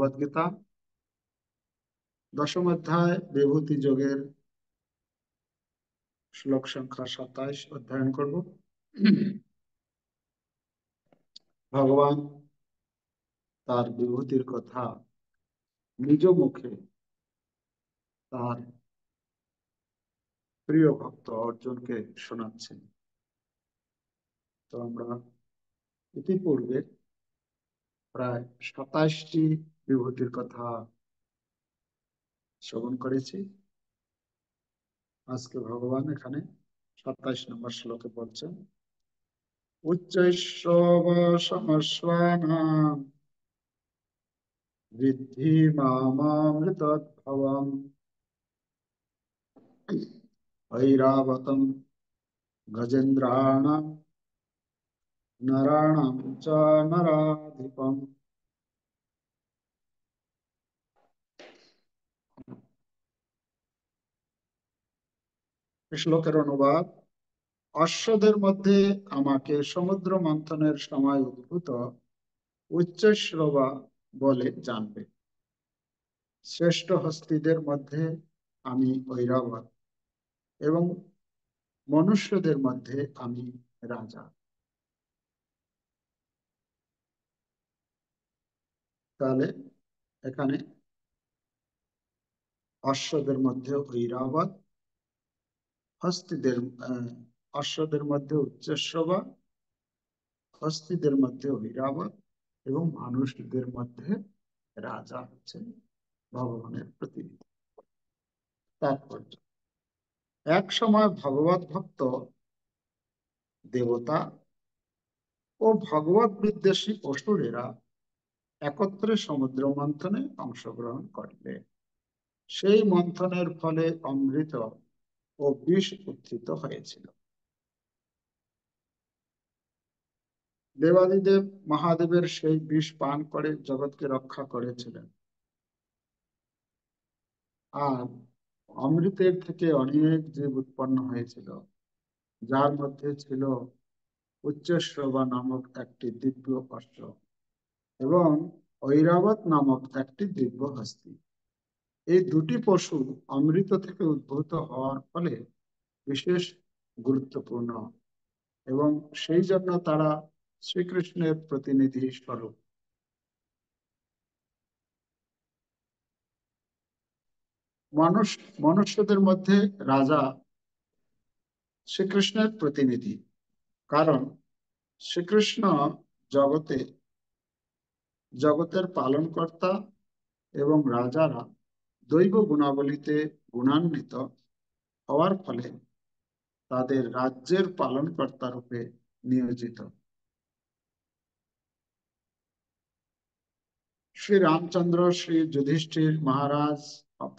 ভগবদ গীতা, দশম অধ্যায় বিভূতি যোগের শ্লোক সংখ্যা 27 অধ্যয়ন করব। ভগবান তার বিভূতির কথা নিজ মুখে তার প্রিয় ভক্ত অর্জুনকে শোনাচ্ছেন। তো আমরা ইতিপূর্বে প্রায় 27টি বিভূতির কথা শ্রবণ করেছি। আজকে ভগবান এখানে 27 নম্বর শ্লোকে বলছেন, উচ্চৈঃশ্রব সমস্বানাম বৃদ্ধি মামামৃতদ্ভবম ঐরাবতম গজেন্দ্রাণাম নরাণাম চ নরাধিপম। শ্লোকের অনুবাদ, অশ্বদের মধ্যে আমাকে সমুদ্র মন্থনের সময় উদ্ভূত উচ্চশ্রবা বলে জানবে। শ্রেষ্ঠ হস্তিদের মধ্যে আমি ঐরাবত এবং মনুষ্যদের মধ্যে আমি রাজা। তাহলে এখানে অশ্বদের মধ্যে ঐরাবত, হস্তিদের অশ্বদের মধ্যে উচ্চশ্রবা, হস্তিদের মধ্যে ঐরাবত এবং মানুষদের মধ্যে রাজা হচ্ছেন ভগবানের প্রতিনিধি। তাৎপর্য, এক সময় ভগবত ভক্ত দেবতা ও ভগবত বিদ্বেষী অসুরেরা একত্রে সমুদ্র মন্থনে অংশগ্রহণ করলে সেই মন্থনের ফলে অমৃত ও বিষ উত্থিত হয়েছিল। দেবাদিদেব মহাদেবের সেই বিষ পান করে জগৎকে রক্ষা করেছিলেন। আর অমৃতের থেকে অনেক জীব উৎপন্ন হয়েছিল, যার মধ্যে ছিল উচ্চশ্রবা নামক একটি দিব্য অশ্ব এবং ঐরাবত নামক একটি দিব্য হস্তি। এই দুটি পশু অমৃত থেকে উদ্ভূত হওয়ার ফলে বিশেষ গুরুত্বপূর্ণ এবং সেই জন্য তারা শ্রীকৃষ্ণের প্রতিনিধি স্বরূপ। মনুষ্যদের মধ্যে রাজা শ্রীকৃষ্ণের প্রতিনিধি, কারণ শ্রীকৃষ্ণ জগতে জগতের পালনকর্তা এবং রাজারা দৈব গুণাবলীতে গুণান্বিত হওয়ার ফলে তাদের রাজ্যের পালনকর্তা রূপে নিয়োজিত। শ্রী রামচন্দ্র, শ্রী যুধিষ্ঠির মহারাজ,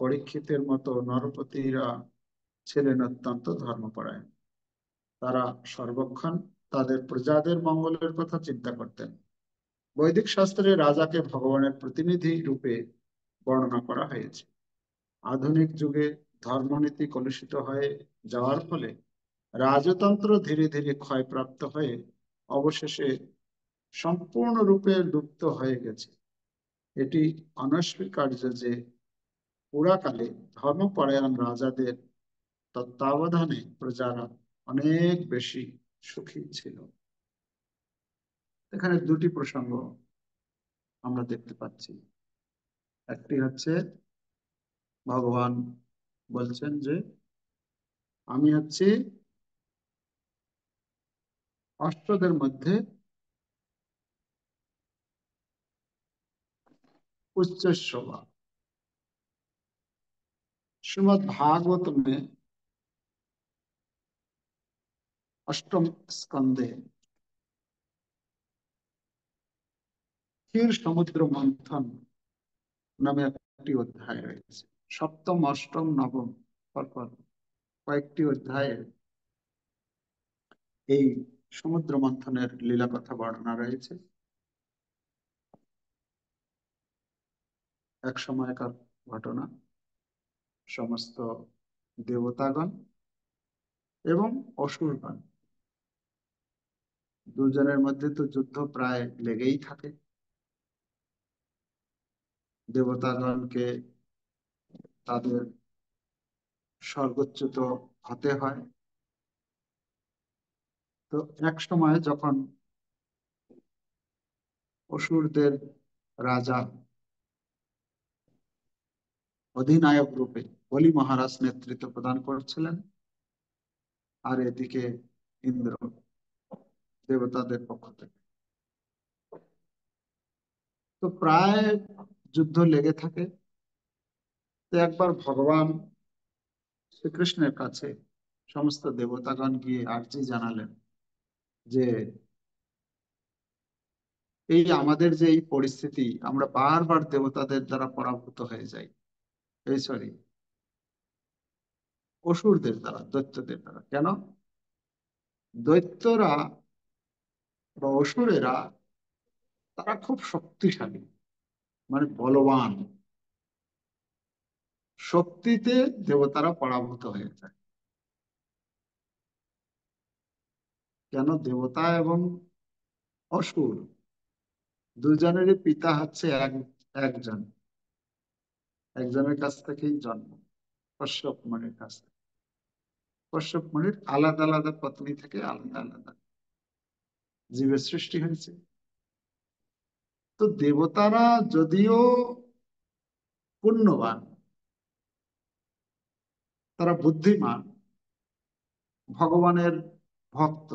পরীক্ষিতের মতো নরপতিরা ছিলেন অত্যন্ত ধর্মপরায়ণ। তারা সর্বক্ষণ তাদের প্রজাদের মঙ্গলের কথা চিন্তা করতেন। বৈদিক শাস্ত্রে রাজাকে ভগবানের প্রতিনিধি রূপে বর্ণনা করা হয়েছে। আধুনিক যুগে ধর্মনীতি কলুষিত হয়ে যাওয়ার ফলে রাজতন্ত্র ধীরে ধীরে ক্ষয়প্রাপ্ত হয়ে অবশেষে সম্পূর্ণরূপে লুপ্ত হয়ে গেছে। এটি অনস্বীকার্য যে পুরাকালে ধর্মপরায়ণ রাজাদের তত্ত্বাবধানে প্রজারা অনেক বেশি সুখী ছিল। এখানে দুটি প্রসঙ্গ আমরা দেখতে পাচ্ছি। একটি হচ্ছে ভগবান বলছেন যে আমি হচ্ছি অষ্টদের মধ্যে उच्चश्रवा। श्रीमद् भागवत में अष्टम स्कंदे ক্ষীর সমুদ্র মন্থন নামে একটি অধ্যায় রয়েছে। সপ্তম, অষ্টম, নবম পরপর কয়েকটি অধ্যায়ে এই সমুদ্র মন্থনের লীলা কথা বর্ণনা রয়েছে। এক সময়কার ঘটনা। সমস্ত দেবতাগণ এবং অসুরগণ দুজনের মধ্যে তো যুদ্ধ প্রায় লেগেই থাকে। দেবতাগণকে তাদের স্বর্গচ্যুত হতে হয়। তো এক সময় যখন অসুরদের রাজা অধিনায়ক রূপে বলি মহারাজ নেতৃত্ব প্রদান করছিলেন, আর এদিকে ইন্দ্র দেবতাদের পক্ষ থেকে, তো প্রায় যুদ্ধ লেগে থাকে। তো একবার ভগবান শ্রীকৃষ্ণের কাছে সমস্ত দেবতাগণ গিয়ে আর্জি জানালেন যে এই আমাদের যে এই পরিস্থিতি, আমরা বারবার দেবতাদের দ্বারা পরাভূত হয়ে যাই, এই সরি অসুরদের দ্বারা, দৈত্যদের দ্বারা। কেন? দৈত্যরা বা অসুরেরা তারা খুব শক্তিশালী, মানে বলবান, শক্তিতে দেবতারা পরাভূত হয়ে যায়। কেন? দেবতা এবং অসুর দুজনেরই পিতা হচ্ছে একজন, একজনের কাছ থেকেই জন্ম, কশ্যপ মুনির কাছ থেকে। কশ্যপ মুনির আলাদা আলাদা পত্নী থেকে আলাদা আলাদা জীবের সৃষ্টি হয়েছে। তো দেবতারা যদিও পুণ্যবান, তারা বুদ্ধিমান, ভগবানের ভক্ত,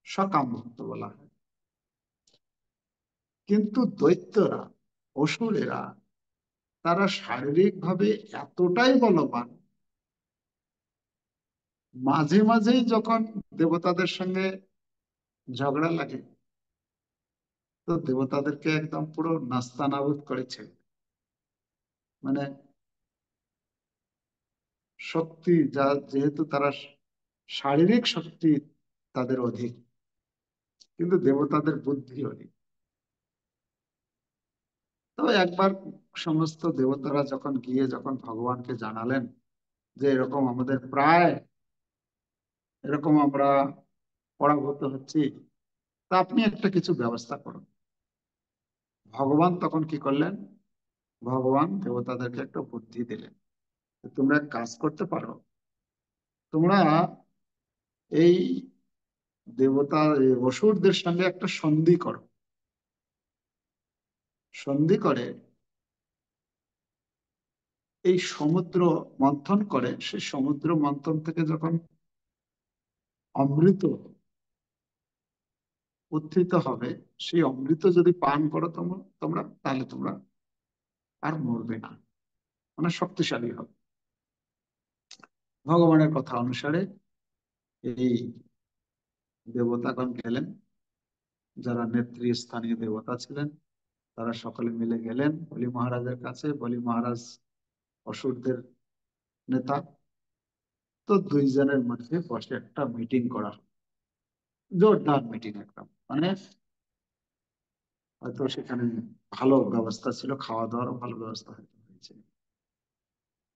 সকাম ভক্ত বলা হয়, কিন্তু দৈত্যরা, অসুরেরা, তারা শারীরিক ভাবে এতটাই বলবান, মাঝে মাঝেই যখন দেবতাদের সঙ্গে ঝগড়া লাগে, তো দেবতাদেরকে একদম পুরো নাস্তানাবুদ করেছে। মানে শক্তি যা, যেহেতু তারা শারীরিক শক্তি তাদের অধিক, কিন্তু দেবতাদের বুদ্ধি অধিক। তো একবার সমস্ত দেবতারা যখন গিয়ে যখন ভগবানকে জানালেন যে এরকম আমাদের প্রায় এরকম আমরা পরাভূত হচ্ছি, তা আপনি একটা কিছু ব্যবস্থা করুন। ভগবান তখন কি করলেন? ভগবান দেবতাদেরকে একটা বুদ্ধি দিলেন, তোমরা এক কাজ করতে পারো, তোমরা এই দেবতা এই অসুরদের সঙ্গে একটা সন্ধি করো। সন্ধি করে এই সমুদ্র মন্থন করে, সেই সমুদ্র মন্থন থেকে যখন অমৃত উত্থিত হবে, সেই অমৃত যদি পান করো তোমরা তোমরা তাহলে তোমরা আর মরবে না, মানে শক্তিশালী হবে। ভগবানের কথা অনুসারে এই দেবতাগণ গেলেন, যারা নেতৃস্থানীয় দেবতা ছিলেন, তারা সকলে মিলে গেলেন বলি মহারাজের কাছে। বলি মহারাজ অসুরদের নেতা। তো দুইজনের মধ্যে বসে একটা মিটিং করা হলো, জোরদার মিটিং একদম, মানে হয়তো সেখানে ভালো ব্যবস্থা ছিল, খাওয়া দাওয়ারও ভালো ব্যবস্থা হয়তো হয়েছে।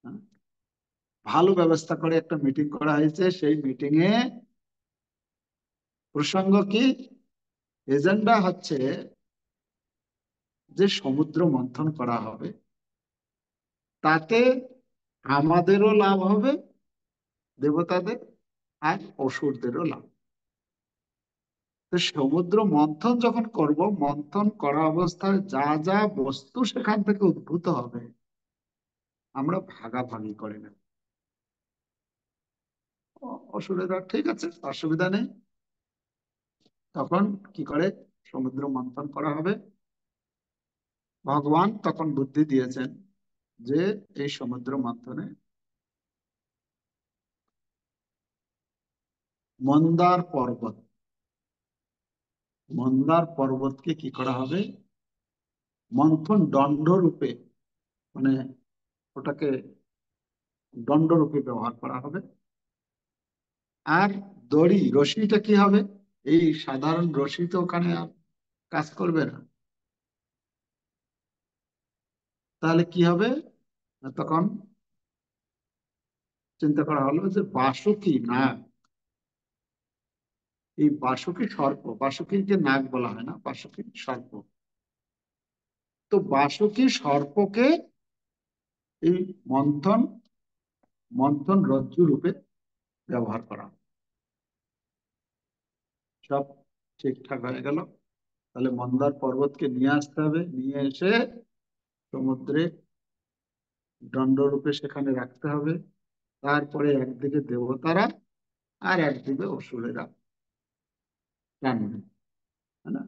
হ্যাঁ? ভালো ব্যবস্থা করে একটা মিটিং করা হয়েছে। সেই মিটিং এ প্রসঙ্গ কি, এজেন্ডা হচ্ছে যে সমুদ্র মন্থন করা হবে, তাতে আমাদেরও লাভ হবে, দেবতাদের আর অসুরদেরও লাভ। তো সমুদ্র মন্থন যখন করব, মন্থন করা অবস্থায় যা যা বস্তু সেখান থেকে উদ্ভূত হবে আমরা ভাগাভাগি করে নেব। অসুরেরা ঠিক আছে, অসুবিধা নেই। তখন কি করে সমুদ্র মন্থন করা হবে? ভগবান তখন বুদ্ধি দিয়েছেন যে এই সমুদ্র মন্থনে মন্দার পর্বত, মন্দার পর্বতকে কি করা হবে? মন্থন দণ্ড রূপে, মানে ওটাকে দণ্ড রূপে ব্যবহার করা হবে। আর দড়ি, রশিটা কি হবে? এই সাধারণ রশি তো ওখানে আর কাজ করবে না। তাহলে কি হবে? তখন চিন্তা করা হলো যে বাসুকি নাগ, এই বাসুকি সর্প, বাসুকিকে নাগ বলা হয় না, বাসুকি সর্প, তো বাসুকি সর্পকে এই মন্থন মন্থন রজ্জু রূপে ব্যবহার করা। সব ঠিকঠাক হয়ে গেল। তাহলে মন্দার পর্বতকে নিয়ে আসতে হবে, নিয়ে এসে সমুদ্রে দণ্ডরূপে সেখানে রাখতে হবে। তারপরে একদিকে দেবতারা আর একদিকে অসুরেরা টানবে, তাই না?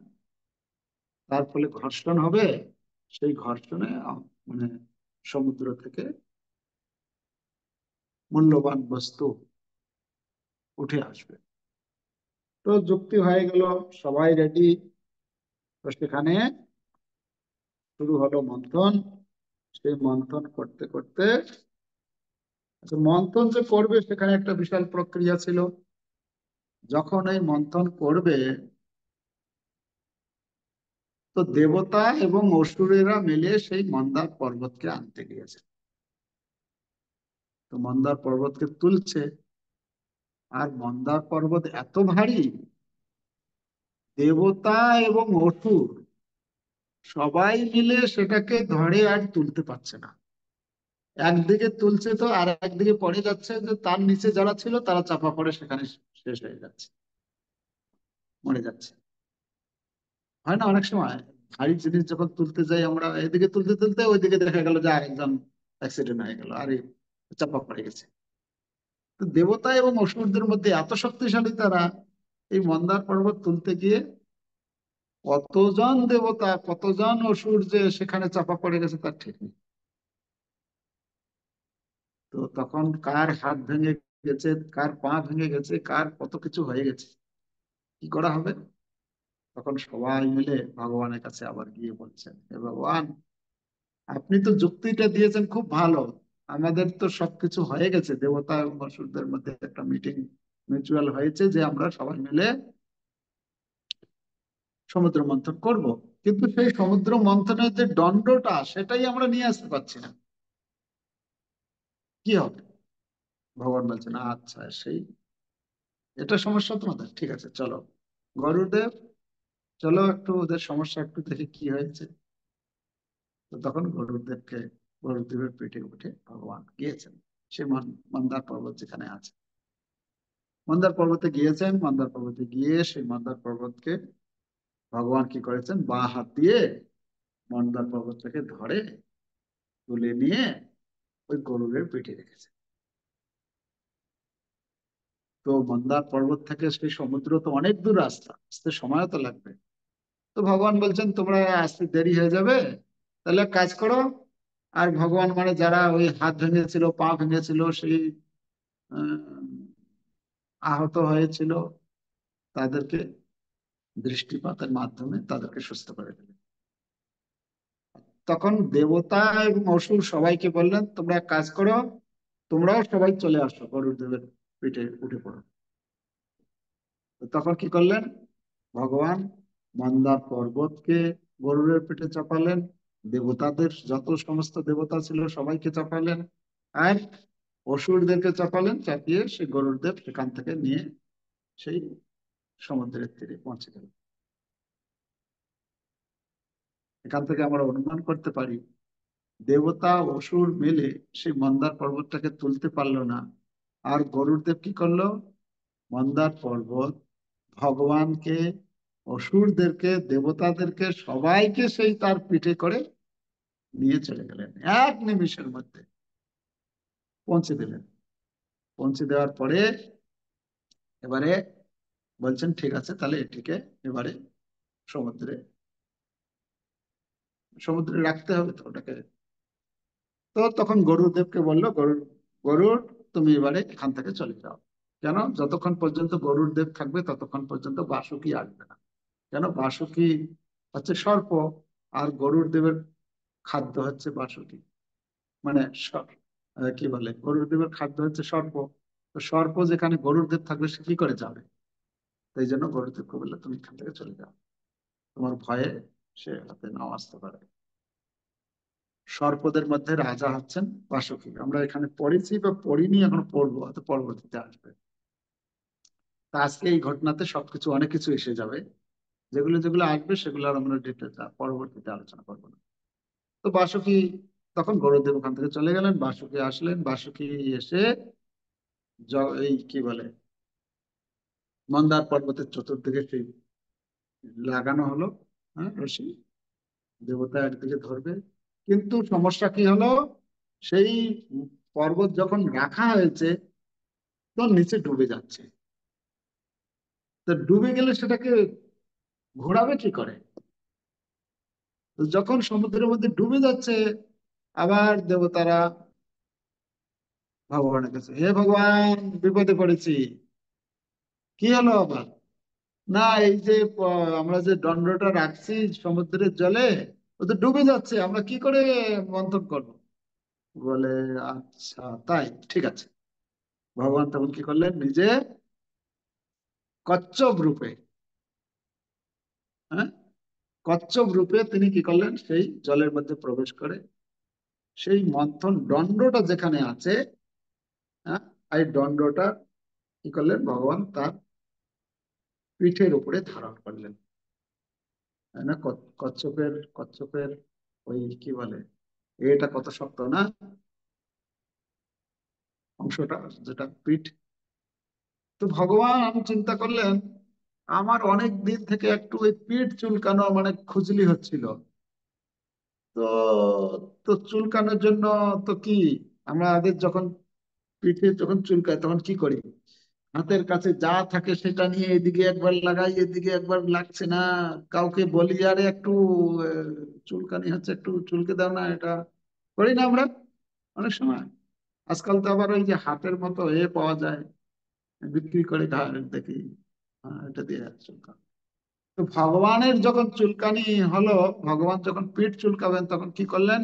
তার ফলে ঘর্ষণ হবে। সেই ঘর্ষণে মানে সমুদ্র থেকে মূল্যবান বস্তু উঠে আসবে। তো যুক্তি হয়ে গেল, সবাই রেডি। তো সেখানে শুরু হলো মন্থন। সেই মন্থন করতে করতে, আচ্ছা, মন্থন যে করবে সেখানে একটা বিশাল প্রক্রিয়া ছিল। যখন এই মন্থন করবে, তো দেবতা এবং অসুরেরা মিলে সেই মন্দার পর্বতকে আনতে গিয়েছে। তো মন্দার পর্বতকে তুলছে, আর মন্দার পর্বত এত ভারী, দেবতা এবং অসুর সবাই মিলে সেটাকে ধরে আর তুলতে পারছে না। একদিকে তুলছে তো আর একদিকে পড়ে যাচ্ছে, যে তার নিচে যারা ছিল তারা চাপা পড়ে সেখানে শেষ হয়ে যাচ্ছে, মরে যাচ্ছে। হয় না অনেক সময়, ভারী জিনিস যখন তুলতে যাই আমরা, এদিকে তুলতে তুলতে ওইদিকে দেখা গেল যে আরেকজন অ্যাক্সিডেন্ট হয়ে গেল, আরে চাপা পড়ে গেছে। তো দেবতা এবং অসুরদের মধ্যে এত শক্তিশালী তারা, এই মন্দার পর্বত তুলতে গিয়ে কতজন দেবতা কতজন অসুর যে সেখানে চাপা পড়ে গেছে তার ঠিক নেই। তো তখন কার হাত ভেঙে গেছে, কার পা ভেঙে গেছে, কার কত কিছু হয়ে গেছে, কি করা হবে? তখন সবাই মিলে ভগবানের কাছে আবার গিয়ে বলছেন, হে ভগবান, আপনি তো যুক্তিটা দিয়েছেন খুব ভালো, আমাদের তো সবকিছু হয়ে গেছে, দেবতা এবং অসুরদের মধ্যে একটা মিটিং মিউচুয়াল হয়েছে যে আমরা সবাই মিলে সমুদ্র মন্থন করব। কিন্তু সেই সমুদ্র মন্থনের যে দণ্ডটা সেটাই আমরা নিয়ে আসতে পারছি না, কি হবে? ভগবান বলছেন, আচ্ছা, এটা সমস্যা তোমাদের, ঠিক আছে, চলো গরুদেব, চলো একটু ওদের সমস্যা একটু দেখি কি হয়েছে। তো তখন গরুদেবের পেটে উঠে ভগবান গিয়েছেন সে মন্দার পর্বত যেখানে আছে। মন্দার পর্বতে গিয়েছেন, মন্দার পর্বতে গিয়ে সেই মন্দার পর্বতকে ভগবান কি করেছেন, বাঁ হাত দিয়ে মন্দার পর্বতটাকে ধরে তুলে নিয়ে ওই গরুরের পেটে রেখেছে। তো মন্দার পর্বত থেকে সেই সমুদ্র তো অনেক দূর, রাস্তা আসতে সময়ও তো লাগবে। তো ভগবান বলছেন, তোমরা আসতে দেরি হয়ে যাবে, তাহলে এক কাজ করো। আর ভগবান মানে যারা ওই হাত ভেঙেছিল পা ভেঙেছিল, সেই আহত হয়েছিল, তাদেরকে দৃষ্টিপাতের মাধ্যমে তাদেরকে সুস্থ করে দিলেন। তখন দেবতা এবং অসুর সবাইকে বললেন, তোমরা এক কাজ করো, তোমরাও সবাই চলে আসো গরুদেবের পিঠে উঠে পড়ো। তো তখন কি করলেন, ভগবান মন্দার পর্বতকে গরুরের পিঠে চাপালেন, দেবতাদের যত সমস্ত দেবতা ছিল সবাইকে চাপালেন, আর অসুরদেরকে চাপালেন, চাপিয়ে সেই গরুরদেব সেখান থেকে নিয়ে সেই সমুদ্রের তীরে পৌঁছে গেল। এখান থেকে আমরা অনুমান করতে পারি, দেবতা অসুর মিলে সেই মন্দার পর্বতটাকে তুলতে পারলো না, আর গরুরদেব কি করলো, মন্দার পর্বত ভগবানকে, অসুরদেরকে, দেবতাদেরকে সবাইকে সেই তার পিঠে করে নিয়ে চলে গেলেন, এক নিমিষের মধ্যে পৌঁছে দিলেন। পৌঁছে দেওয়ার পরে এবারে বলছেন, ঠিক আছে, তাহলে এটিকে এবারে সমুদ্রে সমুদ্রে রাখতে হবে, তো ওটাকে। তো তখন গরুদেবকে বললো, গরুর, তুমি এবারে এখান থেকে চলে যাও। কেন? যতক্ষণ পর্যন্ত গরুর দেব থাকবে ততক্ষণ পর্যন্ত বাসুকি আসবে না। কেন? বাসুকি হচ্ছে সর্প, আর গরুর দেবের খাদ্য হচ্ছে বাসুকি, মানে কি বলে, গরুর দেবের খাদ্য হচ্ছে সর্প। তো সর্প যেখানে গরুর দেব থাকবে সে কি করে যাবে? তাই জন্য গরুদেবকে বললে, তুমি এখান থেকে চলে যাও, তোমার ভয়ে সে হাতে নাও আসতে পারে। সর্পদের মধ্যে রাজা হচ্ছেন বাসুকি। আমরা এখানে পড়েছি বা পড়িনি, এখন পড়বো, হয়তো পরবর্তীতে আসবে। তা আজকে এই ঘটনাতে সবকিছু অনেক কিছু এসে যাবে, যেগুলো যেগুলো আসবে সেগুলো আর আমরা ডিটেলস পরবর্তীতে আলোচনা করবো না। তো বাসুকি তখন গরুদেব ওখান থেকে চলে গেলেন, বাসুকি আসলেন, বাসুকি এসে এই কি বলে মন্দার পর্বতের চতুর্দিকে সেই লাগানো হলো, হ্যাঁ, রশি। দেবতা একদিকে ধরবে, কিন্তু সমস্যা কি হলো, সেই পর্বত যখন রাখা হয়েছে তো নিচে ডুবে যাচ্ছে। তো ডুবে গেলে সেটাকে ঘোরাবে কি করে? তো যখন সমুদ্রের মধ্যে ডুবে যাচ্ছে, আবার দেবতারা ভগবানের কাছে, হে ভগবান, বিপদে পড়েছি। কি হলো আবার? না, এই যে আমরা যে দণ্ডটা রাখছি সমুদ্রের জলে, ও তো ডুবে যাচ্ছে, আমরা কি করে মন্থন করবো? বলে, আচ্ছা তাই, ঠিক আছে। ভগবান তখন কি করলেন, নিজে কচ্ছপ রূপে, হ্যাঁ, কচ্ছপ রূপে তিনি কি করলেন, সেই জলের মধ্যে প্রবেশ করে সেই মন্থন দণ্ডটা যেখানে আছে, হ্যাঁ, এই দণ্ডটা কি করলেন, ভগবান তার পিঠের উপরে ধারণ করলেন। তাই না? কচ্ছপের কচ্ছপের ওই কি বলে, এটা কত শক্ত না, অংশটা, যেটা পিঠ। তো ভগবান চিন্তা করলেন, আমার অনেক দিন থেকে একটু ওই পিঠ চুলকানো মানে খুজলি হচ্ছিল। তো তো চুলকানোর জন্য তো কি, আমাদের যখন পিঠে যখন চুলকায় তখন কি করি, হাতের কাছে যা থাকে সেটা নিয়ে এদিকে একবার লাগাই, এদিকে একবার লাগছে না, কাউকে বলি আরে একটু চুলকানি হচ্ছে, একটু চুলকে দাও না, এটা করি না আমরা অনেক সময়। আজকাল তো আবার ওই যে হাতের মতো পাওয়া যায়, বিক্রি করে দেখি, এটা দিয়ে চুলকান। তো ভগবানের যখন চুলকানি হলো, ভগবান যখন পিঠ চুলকাবেন তখন কি করলেন,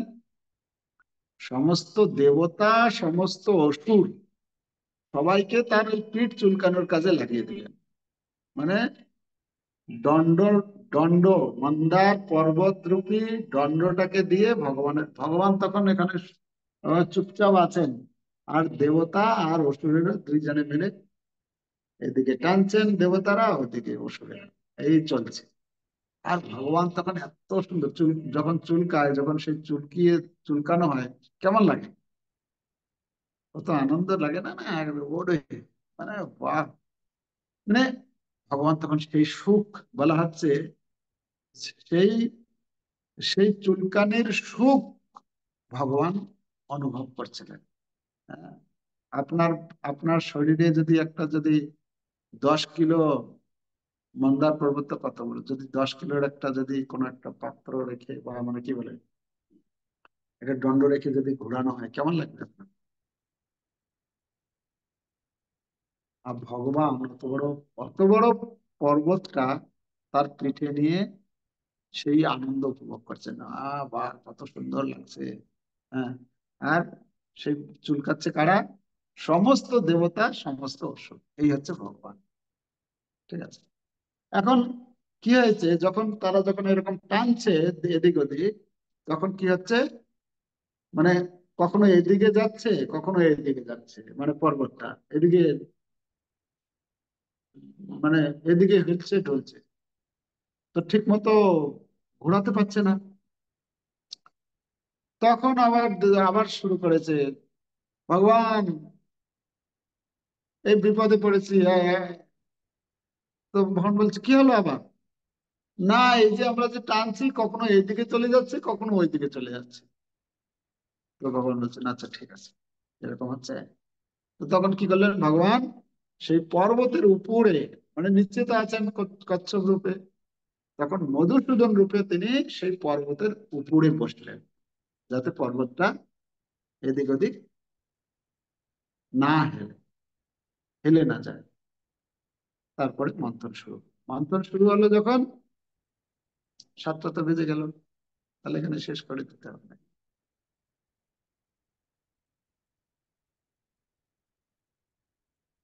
সমস্ত দেবতা, সমস্ত অসুর সবাইকে তার ওই পিঠ চুলকানোর কাজে লাগিয়ে দিলেন। মানে দণ্ড, দণ্ড, মন্দার পর্বত রূপী দণ্ডটাকে দিয়ে ভগবান তখন এখানে চুপচাপ আছেন, আর দেবতা আর অসুরেরা দুইজনে মিলে এদিকে টানছেন দেবতারা, ওদিকে অসুরেরা, এই চলছে। আর ভগবান তখন এত সুন্দর চুল যখন চুলকায়, যখন সেই চুলকানো হয়, কেমন লাগে? কত আনন্দ লাগে না, না ওরে, মানে বাহ, মানে ভগবান তখন সেই সুখ বলা হচ্ছে, সেই সেই চুলকানির সুখ ভগবান অনুভব করছিলেন। হ্যাঁ, আপনার আপনার শরীরে যদি যদি 10 কিলো, মন্দার পর্বত কত বড়, যদি 10 কিলোর একটা যদি কোনো একটা পাত্র রেখে বা মানে কি বলে একটা দণ্ড রেখে যদি ঘোরানো হয়, কেমন লাগবে আপনার? আর ভগবান অত বড় পর্বতটা তার পিঠে নিয়ে সেই আনন্দ উপভোগ করছেন, বাহ কত সুন্দর লাগছে। হ্যাঁ, আর সেই চুলকাচ্ছে কারা, সমস্ত দেবতা, সমস্ত অসুর, এই হচ্ছে ভগবান। ঠিক আছে। এখন কি হয়েছে, যখন তারা যখন এরকম টানছে এদিক ওদিক, তখন কি হচ্ছে, মানে কখনো এদিকে যাচ্ছে, কখনো এদিকে যাচ্ছে, মানে পর্বতটা এদিকে, মানে এদিকে হিলছে ঢুলছে, তো ঠিক মতো ঘোরাতে পারছে না। তখন আবার আবার শুরু করেছে, ভগবান এই বিপদে পড়েছি, তো ভগবান বলছে কি হলো আবার? না, এই যে আমরা যে টানছি, কখনো এইদিকে চলে যাচ্ছে, কখনো ওইদিকে চলে যাচ্ছে। তো ভগবান বলছেন আচ্ছা ঠিক আছে, এরকম হচ্ছে। তো তখন কি করলেন ভগবান, সেই পর্বতের উপরে, মানে নিচে তো আছেন কচ্ছপ রূপে, তখন মধুসূদন রূপে তিনি সেই পর্বতের উপরে বসলেন, যাতে পর্বতটা এদিক ওদিক না হেলে না যায়। তারপরে মন্থন শুরু হলো যখন, 7টা তো বেজে গেল, তাহলে এখানে শেষ করে দিতে হবে।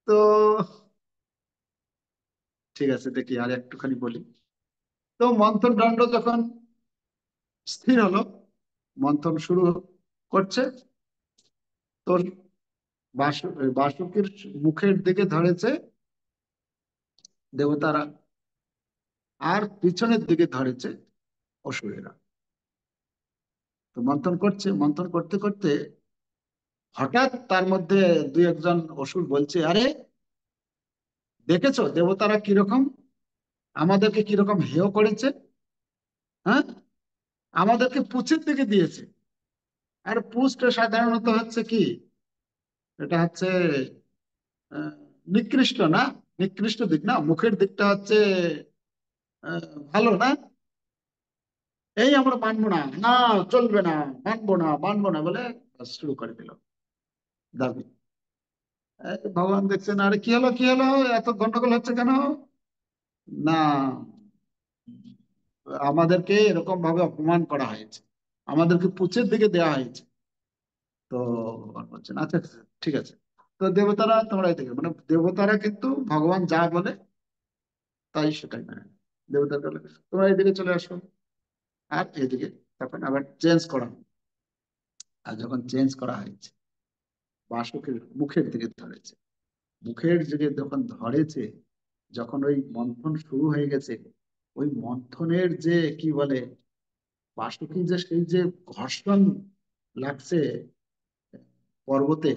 তো ঠিক আছে, দেখি আর একটুখানি বলি। তো মন্থন দণ্ড যখন স্থির হলো, মন্থন শুরু করছে, তো বাসুকির মুখের দিকে ধরেছে দেবতারা, আর পিছনের দিকে ধরেছে অসুরেরা। তো মন্থন করছে, মন্থন করতে করতে হঠাৎ তার মধ্যে দুই একজন অসুর বলছে, আরে দেখেছো দেবতারা কিরকম, আমাদেরকে কিরকম হেয় করেছে, হ্যাঁ, আমাদেরকে পুছের দিকে দিয়েছে। আর পুষটা সাধারণত হচ্ছে কি, এটা হচ্ছে আহ, নিকৃষ্ট না, নিকৃষ্ট দিক না, মুখের দিকটা হচ্ছে ভালো না। এই আমরা মানবো না, না চলবে না, মানবো না মানবো না বলে শুরু করে দিল দাবি। ভগবান দেখছেন, আরে কি হলো কি হলো, এত গন্ডগোল হচ্ছে কেন? না, আমাদেরকে এরকম ভাবে অপমান করা হয়েছে, আমাদেরকে পুছের দিকে দেওয়া হয়েছে। তো ভগবান বলছেন, আচ্ছা আচ্ছা, ঠিক আছে। তো দেবতারা তোমরা এদিকে, মানে দেবতারা কিন্তু ভগবান যা বলে তাই সেটাই মানে। দেবতারা বলে তোমরা এদিকে চলে আসো, আর এদিকে তখন আবার চেঞ্জ করা হলো। আর যখন চেঞ্জ করা হয়েছে, বাসুকের মুখের দিকে ধরেছে, মুখের দিকে যখন ধরেছে, যখন ওই মন্থন শুরু হয়ে গেছে, ওই মন্থনের যে কি বলে, বাসুকি যে সেই যে ঘর্ষণ লাগছে পর্বতে,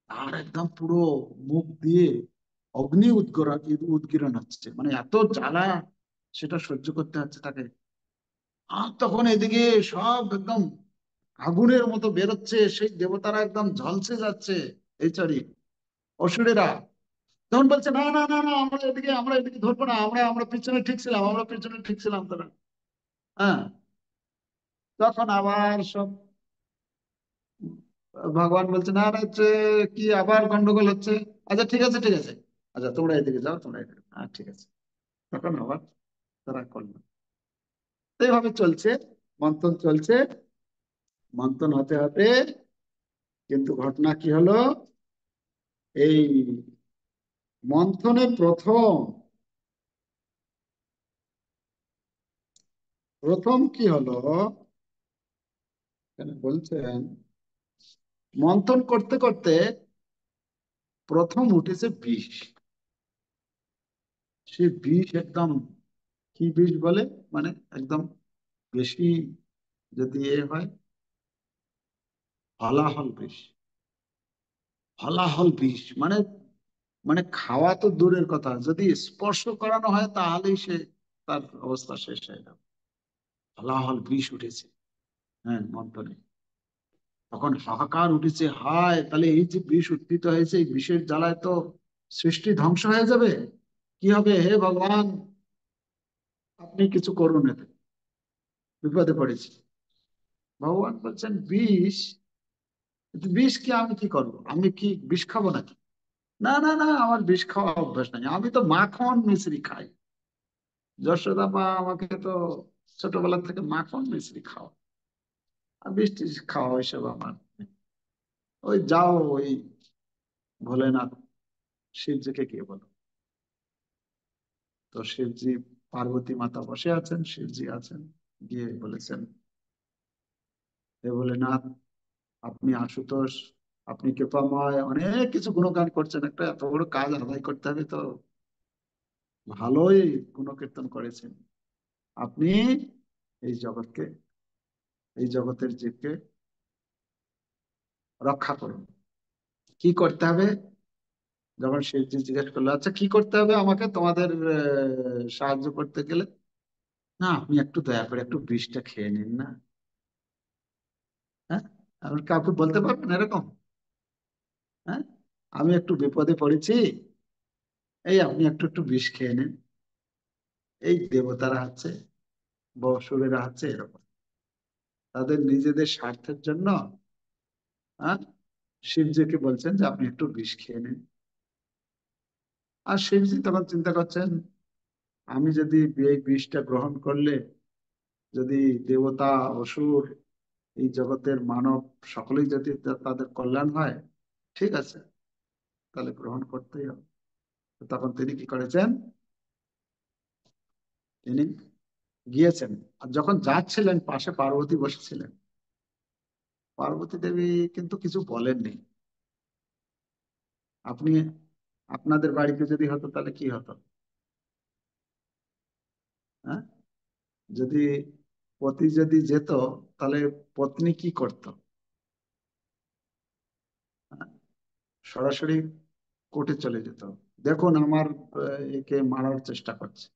আর একদম পুরো মুখ দিয়ে অগ্নি উদ্গীরণ উদ্গীরণ হচ্ছে, মানে এত জ্বালা সেটা সহ্য করতে হচ্ছে তাকে। আর তখন এদিকে সব একদম আগুনের মতো বেরোচ্ছে, সেই দেবতারা একদম ঝলসে যাচ্ছে, এই সরি অসুরেরা। তখন বলছে, না না না না, আমরা এদিকে ধরবো না, আমরা আমরা পিছনে ঠিক ছিলাম, আমরা পিছনে ঠিক ছিলাম তারা। হ্যাঁ, তখন আবার সব ভগবান বলছে, না না কি আবার গন্ডগোল হচ্ছে, আচ্ছা ঠিক আছে ঠিক আছে, আচ্ছা তোমরা এদিকে যাও, তোমরা এদিকে, হ্যাঁ ঠিক আছে। তখন আবার তারা করলো। তো এইভাবে চলছে, মন্থন চলছে, মন্থন হতে হতে কিন্তু ঘটনা কি হলো, এই মন্থনে প্রথম প্রথম কি হলো, এখানে বলছেন মন্থন করতে করতে প্রথম উঠেছে বিষ। সে বিষ একদম, কি বিষ বলে, মানে একদম বেশি যদি এ হয়, হলাহল বিষ। হলাহল বিষ মানে, মানে খাওয়া তো দূরের কথা, যদি স্পর্শ করানো হয় তাহলেই সে, তার অবস্থা শেষ হয়ে যাবে। হলাহল বিষ উঠেছে, হ্যাঁ মন্থনে। তখন হাহাকার উঠেছে, হায় তাহলে এই যে বিষ উৎপীত হয়েছে, এই বিষের জ্বালায় তো সৃষ্টি ধ্বংস হয়ে যাবে, কি হবে হে ভগবান, আপনি কিছু করুন, এতে বিপদে পড়েছি। ভগবান বলছেন, বিষ, বিষ কি, আমি কি করবো, আমি কি বিষ খাবো নাকি? না না না, আমার বিষ খাওয়া অভ্যাস নাই, আমি তো মাখন মিশ্রি খাই। যশোদা মা আমাকে তো ছোটবেলা থেকে মাখন মিশ্রি খাওয়া, আর বিষ টিষ খাওয়া ওইসব আমার নেই। ওই যাও ওই ভোলেনাথ শিবজিকে গিয়ে বলো। তো শিবজি, পার্বতী মাতা বসে আছেন, শিবজি আছেন, গিয়ে বলেছেন, হে ভোলেনাথ, আপনি আশুতোষ, আপনি কৃপাময়, অনেক কিছু গুণগান করছেন, একটা এত বড় কাজ আদায় করতে হবে তো ভালোই গুণকীর্তন করেছেন। আপনি এই জগৎকে, এই জগতের জীবকে রক্ষা করুন। কি করতে হবে? যখন শিবজি জিজ্ঞেস করলো, আচ্ছা কি করতে হবে আমাকে তোমাদের সাহায্য করতে গেলে? না আপনি একটু দয়া করে একটু বিষটা খেয়ে নিন না। হ্যাঁ, আপনি কাউকে বলতে পারবেন এরকম? হ্যাঁ, আমি একটু বিপদে পড়েছি, এই আপনি একটু একটু বিষ খেয়ে নিন। এই দেবতারা আছে, বসুরেরা আছে এরকম, তাদের নিজেদের স্বার্থের জন্য, হ্যাঁ, শিবজিকে বলছেন যে আপনি একটু বিষ খেয়ে নিন। আর শিবজি তখন চিন্তা করছেন, আমি যদি এই বিষটা গ্রহণ করলে, যদি দেবতা অসুর এই জগতের মানব সকলেই যদি তাদের কল্যাণ হয়, ঠিক আছে, তাহলে গ্রহণ করতেই হবে। তো তখন তিনি কি করেছেন, তিনি গিয়েছেন। আর যখন যাচ্ছিলেন পাশে পার্বতী বসেছিলেন, পার্বতী দেবী কিন্তু কিছু বলেননি। আপনি, আপনাদের বাড়িতে যদি হতো তাহলে কি হতো? হ্যাঁ, যদি পতি যদি যেত তাহলে পত্নী কি করত? সরাসরি কোর্টে চলে যেত, দেখুন আমার একে মারার চেষ্টা করছে।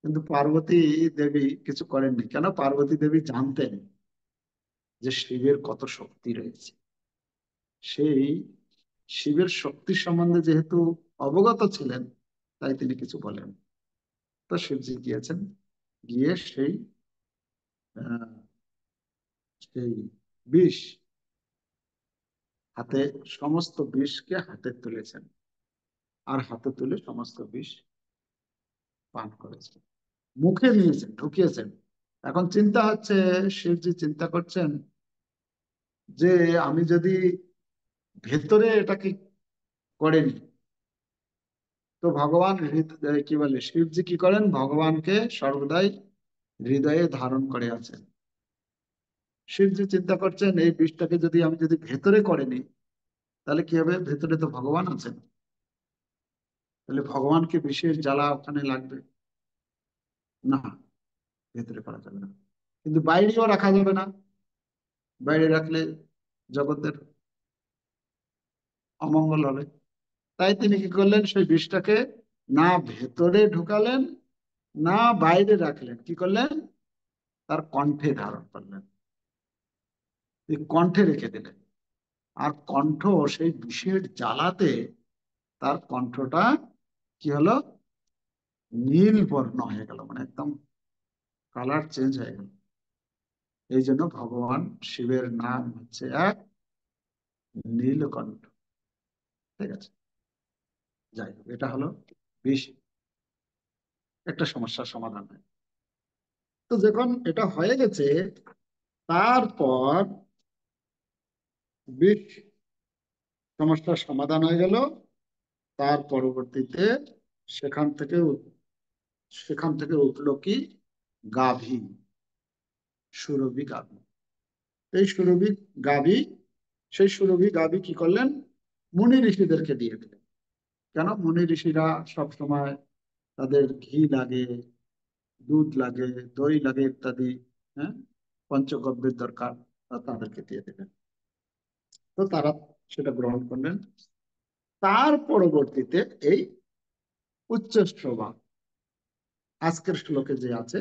কিন্তু পার্বতী দেবী কিছু করেননি। কেন? পার্বতী দেবী জানতেন যে শিবের কত শক্তি রয়েছে। সেই শিবের শক্তি সম্বন্ধে যেহেতু অবগত ছিলেন, তাই তিনি কিছু বলেন। তো শিবজি গিয়েছেন, গিয়ে আহ, সেই বিষ হাতে, সমস্ত বিষকে হাতে তুলেছেন, আর হাতে তুলে সমস্ত বিষ পান করেছেন, মুখে নিয়েছেন, ঢুকিয়েছেন। এখন চিন্তা হচ্ছে, শিবজি চিন্তা করছেন যে আমি যদি ভেতরে এটাকে করেনি, তো ভগবান কি বলে, শিবজি কি করেন, ভগবানকে সর্বদাই হৃদয়ে ধারণ করে আছেন। শিবজি চিন্তা করছেন এই বিষটাকে যদি আমি যদি ভেতরে করেনি, তাহলে কি হবে, ভেতরে তো ভগবান আছেন, তাহলে ভগবানকে বিশেষ জ্বালা ওখানে লাগবে না, ভেতরে করা যাবে না। কিন্তু বাইরেও রাখা যাবে না, বাইরে রাখলে জগতের অমঙ্গল হবে। তাই তিনি কি করলেন, সেই বিষটাকে না ভেতরে ঢুকালেন, না বাইরে রাখলেন, কি করলেন, তার কণ্ঠে ধারণ করলেন, এই কণ্ঠে রেখে দিলেন। আর কণ্ঠ সেই বিষের জ্বালাতে তার কণ্ঠটা কি হলো, নীল বর্ণ হয়ে গেল, মানে একদম কালার চেঞ্জ হয়ে গেল। এই জন্য ভগবান শিবের নাম হচ্ছে এক নীলকণ্ঠ। ঠিক আছে, যাই হোক, এটা হলো বিষ, একটা সমস্যার সমাধান হয়। তো যখন এটা হয়ে গেছে, তারপর বিষ সমস্যার সমাধান হয়ে গেল। তার পরবর্তীতে সেখান থেকে সেখান থেকে উঠলো কি, গাভী, সুরভি গাভী। এই সুরভি গাভী, সেই সুরভি গাভী কি করলেন, মুনি ঋষিদেরকে দিয়ে দিলেন। কেন? মুনি ঋষিরা সব সময় তাদের ঘি লাগে, দুধ লাগে, দই লাগে ইত্যাদি, হ্যাঁ, পঞ্চগব্যের দরকার, তা তাদেরকে দিয়ে দিলেন। তো তারা সেটা গ্রহণ করলেন। তার পরবর্তীতে এই উচ্চ শ্রবা, আজকের শ্লোকে যে আছে,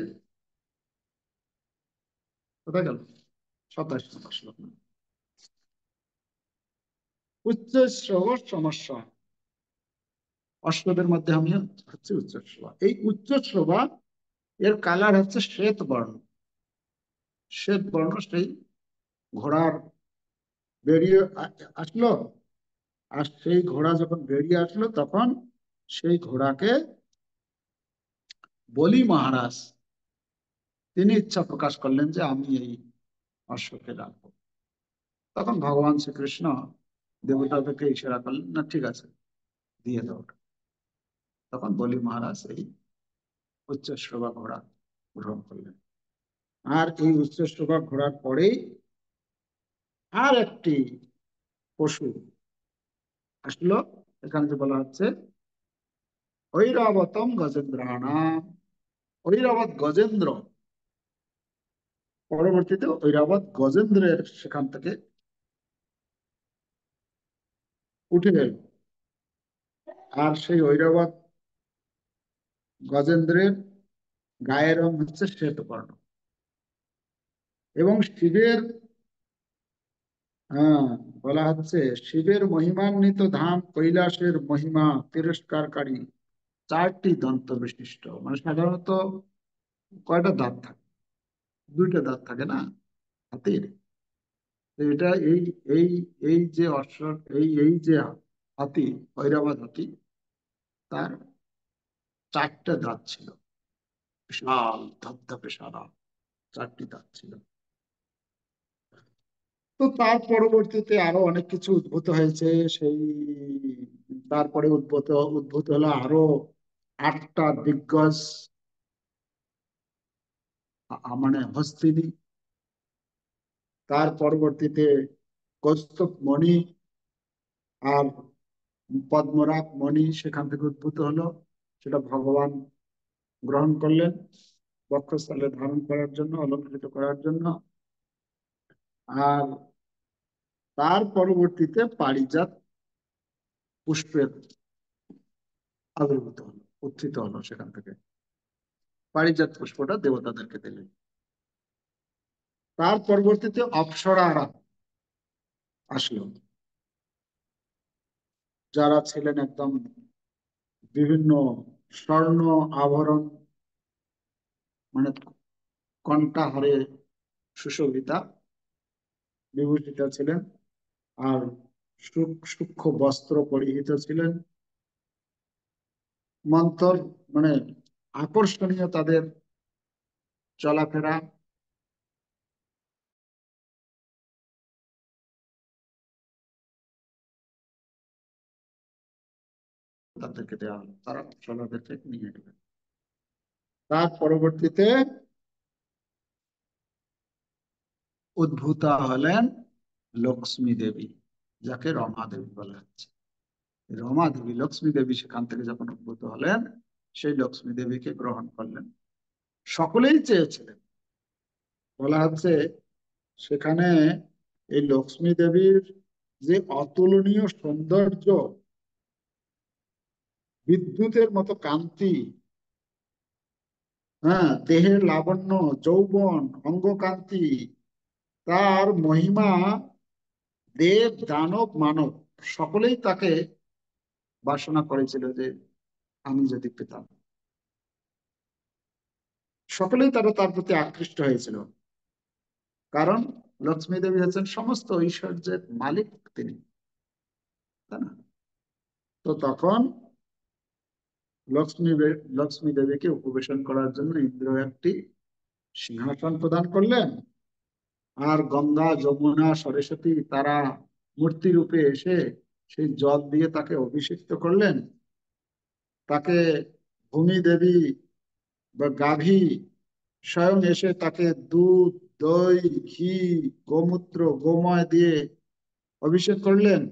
কোথায় গেল, 27 নম্বর শ্লোক, উচ্চ শ্রব সমস্যা, অষ্টদের মধ্যে আমি হচ্ছে উচ্চ শ্রবা। এই উচ্চ শ্রবা এর কালার হচ্ছে শ্বেত বর্ণ। শ্বেত বর্ণ, সেই ঘোড়ার বেরিয়ে আসলো, আর সেই ঘোড়া যখন বেরিয়ে আসলো, তখন সেই ঘোড়াকে বলি মহারাজ তিনি ইচ্ছা প্রকাশ করলেন যে আমি এই অশ্বকে রাখবো। তখন ভগবান শ্রীকৃষ্ণ দেবতাদেরকে ইশারা করলেন, না ঠিক আছে, দিয়ে দাও। তখন বলি মহারাজ এই উচ্চশ্রবা ঘোড়া গ্রহণ করলেন। আর এই উচ্চশ্রবা ঘোড়ার পরেই আর একটি পশু আসলো, এখানে যে বলা হচ্ছে ঐরাবতম গজেন্দ্রাণাম, ঐরাবত গজেন্দ্র, পরবর্তীতে ঐরাবত গজেন্দ্রের সেখান থেকে উঠে গেল। আর সেই ঐরাবত গজেন্দ্রের গায়ের রং হচ্ছে শ্বেতবর্ণ। এবং শিবের, হ্যাঁ, বলা হচ্ছে শিবের মহিমান্বিত ধাম কৈলাসের মহিমা তিরস্কারকারী 4টি দন্ত বিশিষ্ট, মানে সাধারণত কয়টা দাঁত থাকে, 2টা দাঁত থাকে না হাতির। তো এটা এই এই এই যে অশ্ব, এই এই যে হাতি, ঐরাবত হাতি, তার 4টে দাঁত ছিল, বিশাল ধপধপে সাদা 4টি দাঁত ছিল। তো তার পরবর্তীতে আরো অনেক কিছু উদ্ভূত হয়েছে। সেই তারপরে উদ্ভূত উদ্ভূত হলো আরো 8টা দিগ্গজ, মানে হস্তিনী। তার পরবর্তীতে কৌস্তুভ মণি আর পদ্মরাগ মণি সেখান থেকে উদ্ভূত হলো, সেটা ভগবান গ্রহণ করলেন। বক্ষস্থলে ধারণ করার জন্য, অলঙ্কৃত করার জন্য। আর তার পরবর্তীতে পারিজাত পুষ্পের আবির্ভূত হলো, উত্থিত হলো সেখান থেকে। পারিজাত পুষ্পটা দেবতাদেরকে দিলেন। তার পরবর্তীতে অপ্সরারা আসলো, যারা ছিলেন একদম বিভিন্ন স্বর্ণ আভরণ, মানে কণ্ঠাহারে সুশোভিতা, বিভূষিতা ছিলেন। আর সূক্ষ্ম বস্ত্র পরিহিত ছিলেন। মন্তর, মানে আকর্ষণীয় তাদের চলাফেরা। তাদেরকে দেওয়া হলো, তারা অপ্সরাদেরকে নিয়ে গেলেন। তার পরবর্তীতে উদ্ভূতা হলেন লক্ষ্মী দেবী, যাকে রমা দেবী বলা হচ্ছে। রমা দেবী, লক্ষ্মী দেবী সেখান থেকে যখন উদ্ভূত হলেন, সেই লক্ষ্মী দেবীকে গ্রহণ করলেন। সকলেই চেয়েছিলেন, বলা হচ্ছে সেখানে এই লক্ষ্মী দেবীর যে অতুলনীয় সৌন্দর্য, বিদ্যুতের মতো কান্তি, হ্যাঁ, দেহের লাবণ্য, যৌবন, অঙ্গকান্তি, তার মহিমা, দেব দানব মানব সকলেই তাকে বাসনা করেছিল যে আমি যদি পেতাম। সকলেই তার প্রতি আকৃষ্ট হয়েছিল, কারণ লক্ষ্মী দেবী হচ্ছেন সমস্ত ঐশ্বর্যের মালিক তিনি, তাই না? তো তখন লক্ষ্মী দেবীকে উপবেশন করার জন্য ইন্দ্র একটি সিংহাসন প্রদান করলেন। আর গঙ্গা, যমুনা, সরস্বতী তারা মূর্তি রূপে এসে সেই জল দিয়ে তাকে অভিষিক্ত করলেন। তাকে ভূমি দেবী বা গাভী স্বয়ং এসে তাকে দুধ, দই, ঘি, গোমূত্র, গোময় দিয়ে অভিষেক করলেন।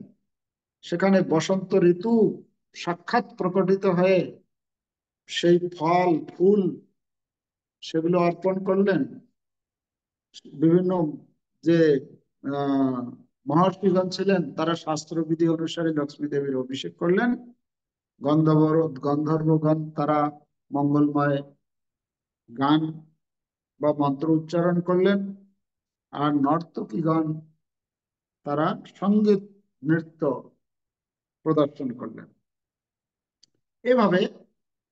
সেখানে বসন্ত ঋতু সাক্ষাৎ প্রকটিত হয়ে সেই ফল ফুল সেগুলো অর্পণ করলেন। বিভিন্ন যে আহ মহর্ষিগণ ছিলেন, তারা শাস্ত্রবিধি অনুসারে লক্ষ্মী দেবীর অভিষেক করলেন। গন্ধর্বগণ তারা মঙ্গলময় গান বা মন্ত্র উচ্চারণ করলেন। আর নর্তকীগণ তারা সঙ্গীত নৃত্য প্রদর্শন করলেন। এভাবে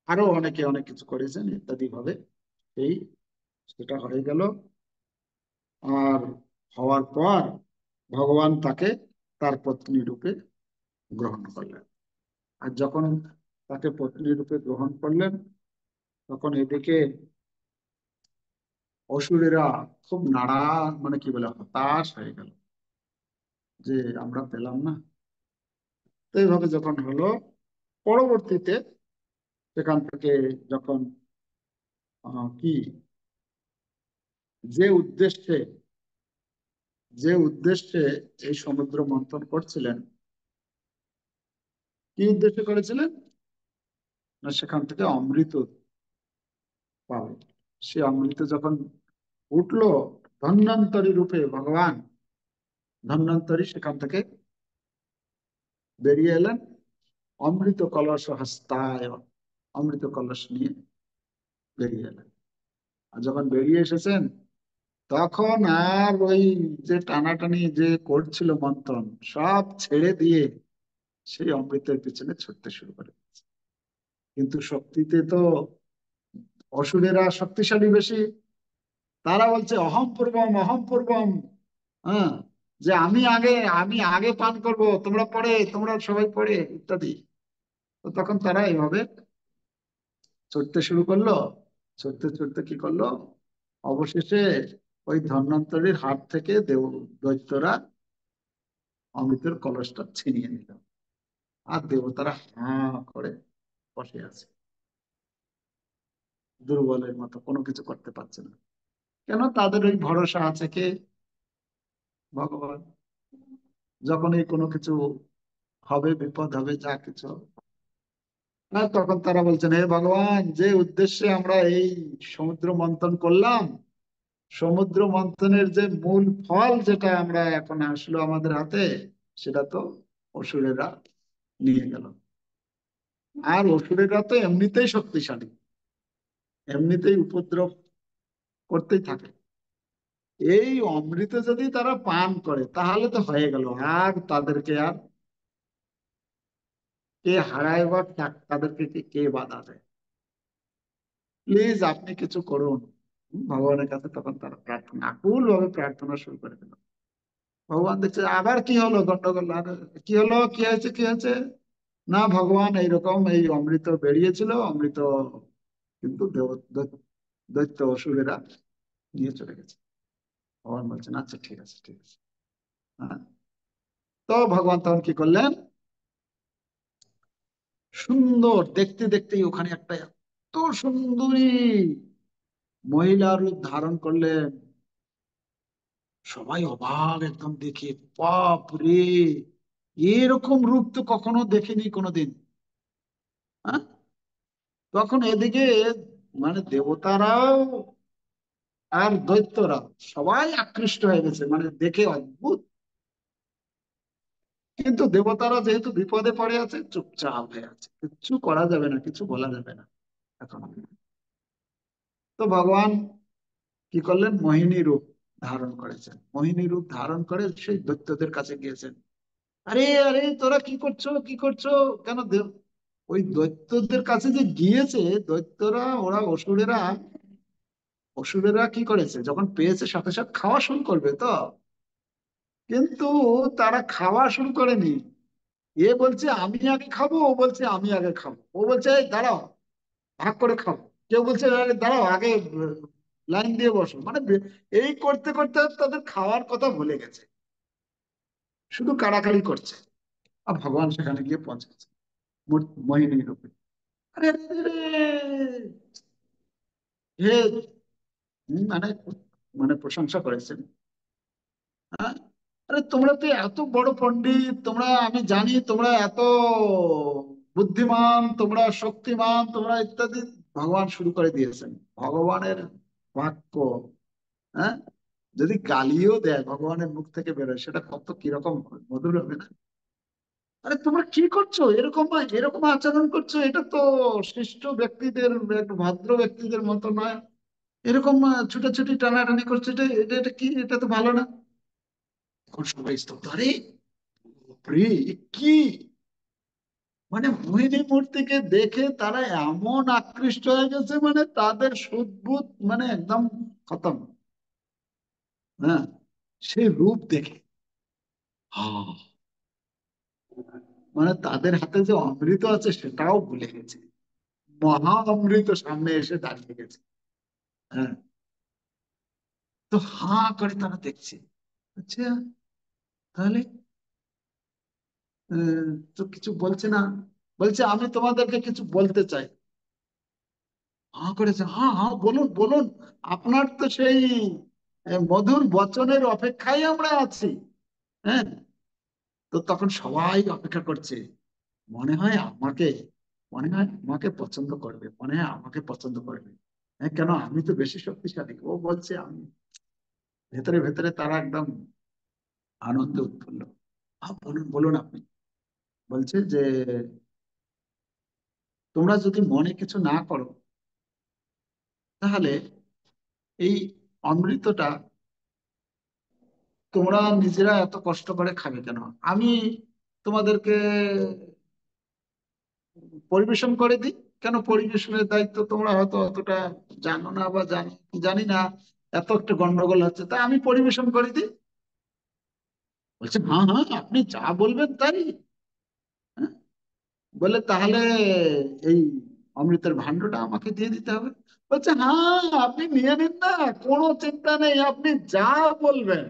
আরো অনেকে অনেক কিছু করেছেন ইত্যাদি ভাবে এই সেটা হয়ে গেল। আর হওয়ার পর ভগবান তাকে তার পত্নী রূপে গ্রহণ করলেন। আর যখন তাকে পত্নী রূপে গ্রহণ করলেন, তখন এদিকে অসুরেরা খুব নাড়া, মানে কি বলে, হতাশ হয়ে গেল যে আমরা পেলাম না। তো এইভাবে যখন হলো, পরবর্তীতে সেখান থেকে যখন কি যে উদ্দেশ্যে যে উদ্দেশ্যে এই সমুদ্র মন্থন করছিলেন, কি উদ্দেশ্যে করেছিলেন না, সেখান থেকে অমৃত পাবে। সে অমৃত যখন উঠলো, ধন্বন্তরী রূপে ভগবান ধন্বন্তরী সেখান থেকে বেরিয়ে এলেন, অমৃত কলস হস্তায়, অমৃত কলস নিয়ে বেরিয়ে এলেন। আর যখন বেরিয়ে এসেছেন, তখন আর ওই যে টানাটানি যে করছিল মন্থন, সব ছেড়ে দিয়ে সেই অমৃতের পিছনে ছুটতে শুরু করে। কিন্তু শক্তিতে তো অসুরেরা শক্তিশালী বেশি। তারা বলছে অহম পূর্বম, অহম পূর্বম, হ্যাঁ, যে আমি আগে পান করব, তোমরা পরে, তোমরা সবাই পরে, ইত্যাদি। তো তখন তারা এইভাবে ছুটতে শুরু করলো। ছুটতে ছুটতে কি করলো, অবশেষে ওই ধন্বন্তরীর হাত থেকে দৈত্যরা অমৃতের কলসটা ছিনিয়ে নিল। আর দেবতারা হাঁ করে বসে আছে, দুর্বলের মতো, কোনো কিছু করতে পারছে না। কেন? তাদের ওই ভরসা আছে কে? ভগবান। যখনই কোনো কিছু হবে, বিপদ হবে, যা কিছু হবে, আর তখন তারা বলছেন, হে ভগবান, যে উদ্দেশ্যে আমরা এই সমুদ্র মন্থন করলাম, সমুদ্র মন্থনের যে মূল ফল যেটা আমরা এখন আসলো আমাদের হাতে, সেটা তো অসুরেরা নিয়ে গেল। আর অসুরেরা তো এমনিতেই শক্তিশালী, এমনিতেই উপদ্রব করতেই থাকে। এই অমৃত যদি তারা পান করে তাহলে তো হয়ে গেল, আর তাদেরকে আর কে হারায় বা তাদেরকে কে বাধা দেয়? প্লিজ আপনি কিছু করুন। ভগবানের কাছে তখন তারা প্রার্থনা, আকুল ভাবে প্রার্থনা শুরু করে দিল। ভগবান দেখছে আবার কি হলো, গন্ডগোল, আর কি হলো, কি হয়েছে, কি হয়েছে? না ভগবান, এইরকম এই অমৃত বেরিয়েছিল, অমৃত কিন্তু দৈত্য অসুরেরা নিয়ে চলে গেছে। ভগবান বলছেন, আচ্ছা ঠিক আছে, ঠিক আছে। হ্যাঁ, তো ভগবান তখন কি করলেন, সুন্দর দেখতে দেখতেই ওখানে একটা এত সুন্দরী মহিলা রূপ ধারণ করলেন। সবাই অবাক একদম দেখে, বাপ রে, এরকম রূপ তো কখনো দেখিনি কোনোদিন। হ্যাঁ, তখন এদিকে মানে দেবতারাও আর দৈত্যরা সবাই আকৃষ্ট হয়ে গেছে, মানে দেখে অদ্ভুত। কিন্তু দেবতারা যেহেতু বিপদে পড়ে আছে, চুপচাপ হয়ে আছে, কিছু করা যাবে না, কিছু বলা যাবে না এখন। তো ভগবান কি করলেন, মোহিনী রূপ ধারণ করেছেন। মোহিনী রূপ ধারণ করে সেই দৈত্যদের কাছে গিয়েছেন। আরে আরে, তোরা কি করছো, কি করছো? কেন ওই দৈত্যদের কাছে যে গিয়েছে, দৈত্যরা, ওরা অসুরেরা, অসুরেরা কি করেছে, যখন পেয়েছে সাথে সাথে খাওয়া শুরু করবে তো। কিন্তু তারা খাওয়া শুরু করেনি। এ বলছে আমি আগে খাবো, ও বলছে আমি আগে খাবো, ও বলছে এই দাঁড়াও, ভাগ করে খাবো। কেউ বলছে আরে দাঁড়াও, আগে লাইন দিয়ে বসো, মানে এই করতে করতে তাদের খাওয়ার কথা ভুলে গেছে, শুধু কাড়াকাড়ি করছে। আর ভগবান সেখানে গিয়ে পৌঁছেছে মোহিনী রূপে। আরে আরে আরে, হে, মানে মানে প্রশংসা করেছেন। হ্যাঁ, আরে তোমরা তো এত বড় পণ্ডিত, তোমরা, আমি জানি তোমরা এত বুদ্ধিমান, তোমরা শক্তিমান, তোমরা ইত্যাদি। ভগবান শুরু করে দিয়েছেন। ভগবানের বাক্য, হ্যাঁ, যদি গালিও দেয় ভগবানের মুখ থেকে বেরোয়, সেটা কত কিরকম মধুর হবে না? আরে তোমরা কি করছো, এরকম এরকম আচরণ করছো, এটা তো শিষ্ট ব্যক্তিদের, একটু ভদ্র ব্যক্তিদের মতো নয়। এরকম ছুটাছুটি টানাটানি করছে, এটা এটা এটা কি, এটা তো ভালো না। এখন সবাই স্তব্ধ। আরে বাপরে, এ কি, মানে মোহিনী মূর্তিকে দেখে তারা এমন আকৃষ্ট হয়ে গেছে, মানে তাদের সুদবুদ মানে একদম খতম। হ্যাঁ, সেই রূপ দেখে, হ্যাঁ, মানে তাদের হাতে যে অমৃত আছে সেটাও ভুলে গেছে। মহা অমৃত সামনে এসে দাঁড়িয়ে গেছে। হ্যাঁ, তো হাঁ করে তারা দেখছে। আচ্ছা, তাহলে তো কিছু বলছে না। বলছে আমি তোমাদেরকে কিছু বলতে চাই। হাঁ করেছে, হ্যাঁ হ্যাঁ, বলুন বলুন, আপনার তো সেই মধুর বচনের অপেক্ষায় আমরা আছি। হ্যাঁ, তো তখন সবাই অপেক্ষা করছে, মনে হয় আমাকে, মনে হয় আমাকে পছন্দ করবে, মনে হয় আমাকে পছন্দ করবে। হ্যাঁ, কেন, আমি তো বেশি শক্তিশালী, ও বলছে আমি। ভেতরে ভেতরে তারা একদম আনন্দে উৎফুল্ল। বলুন বলুন আপনি। বলছে যে তোমরা যদি মনে কিছু না করো, তাহলে এই অমৃতটা তোমরা নিজেরা এত কষ্ট করে খাবে কেন? আমি তোমাদেরকে পরিবেশন করে দিই। কেন, পরিবেশনের দায়িত্ব তোমরা হয়তো অতটা জানো না, বা জানি কি জানি না, এত একটা গন্ডগোল হচ্ছে, তা আমি পরিবেশন করে দিই। বলছে হ্যাঁ হ্যাঁ, আপনি যা বলবেন তাই। হ্যাঁ, বলে তাহলে এই অমৃতের ভাণ্ডটা আমাকে দিয়ে দিতে হবে। বলছে হ্যাঁ, আপনি নিয়ে নিন না, কোনো চিন্তা নেই, আপনি যা বলবেন।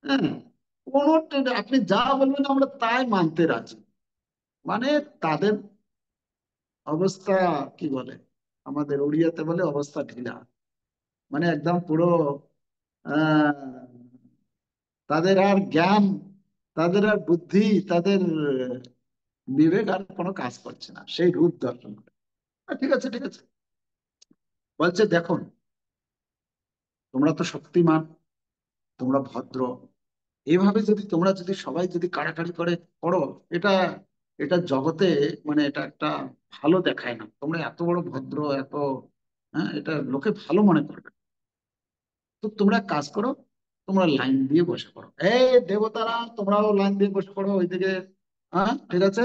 হ্যাঁ, আপনি যা বলবেন আমরা তাই মানতে রাজি। মানে তাদের অবস্থা কি বলে, আমাদের উড়িয়াতে বলে অবস্থা ঢিলা। মানে একদম পুরো আহ তাদের আর জ্ঞান, তাদের আর বুদ্ধি, তাদের বিবেক আর কোনো কাজ করছে না, সেই রূপ দর্শন করে। ঠিক আছে, ঠিক আছে, বলছে দেখুন, তোমরা তো শক্তিমান, তোমরা ভদ্র, এইভাবে যদি তোমরা যদি সবাই যদি কাড়াকাড়ি করে করো, এটা এটা জগতে মানে এটা একটা ভালো দেখায় না। তোমরা এত বড় ভদ্র, এত, হ্যাঁ, এটা লোকে ভালো মনে করবে। তো তোমরা এক কাজ করো, তোমরা লাইন দিয়ে বসে পড়ো, এই দেবতারা তোমরাও লাইন দিয়ে বসে পড়ো ওইদিকে। হ্যাঁ, ঠিক আছে।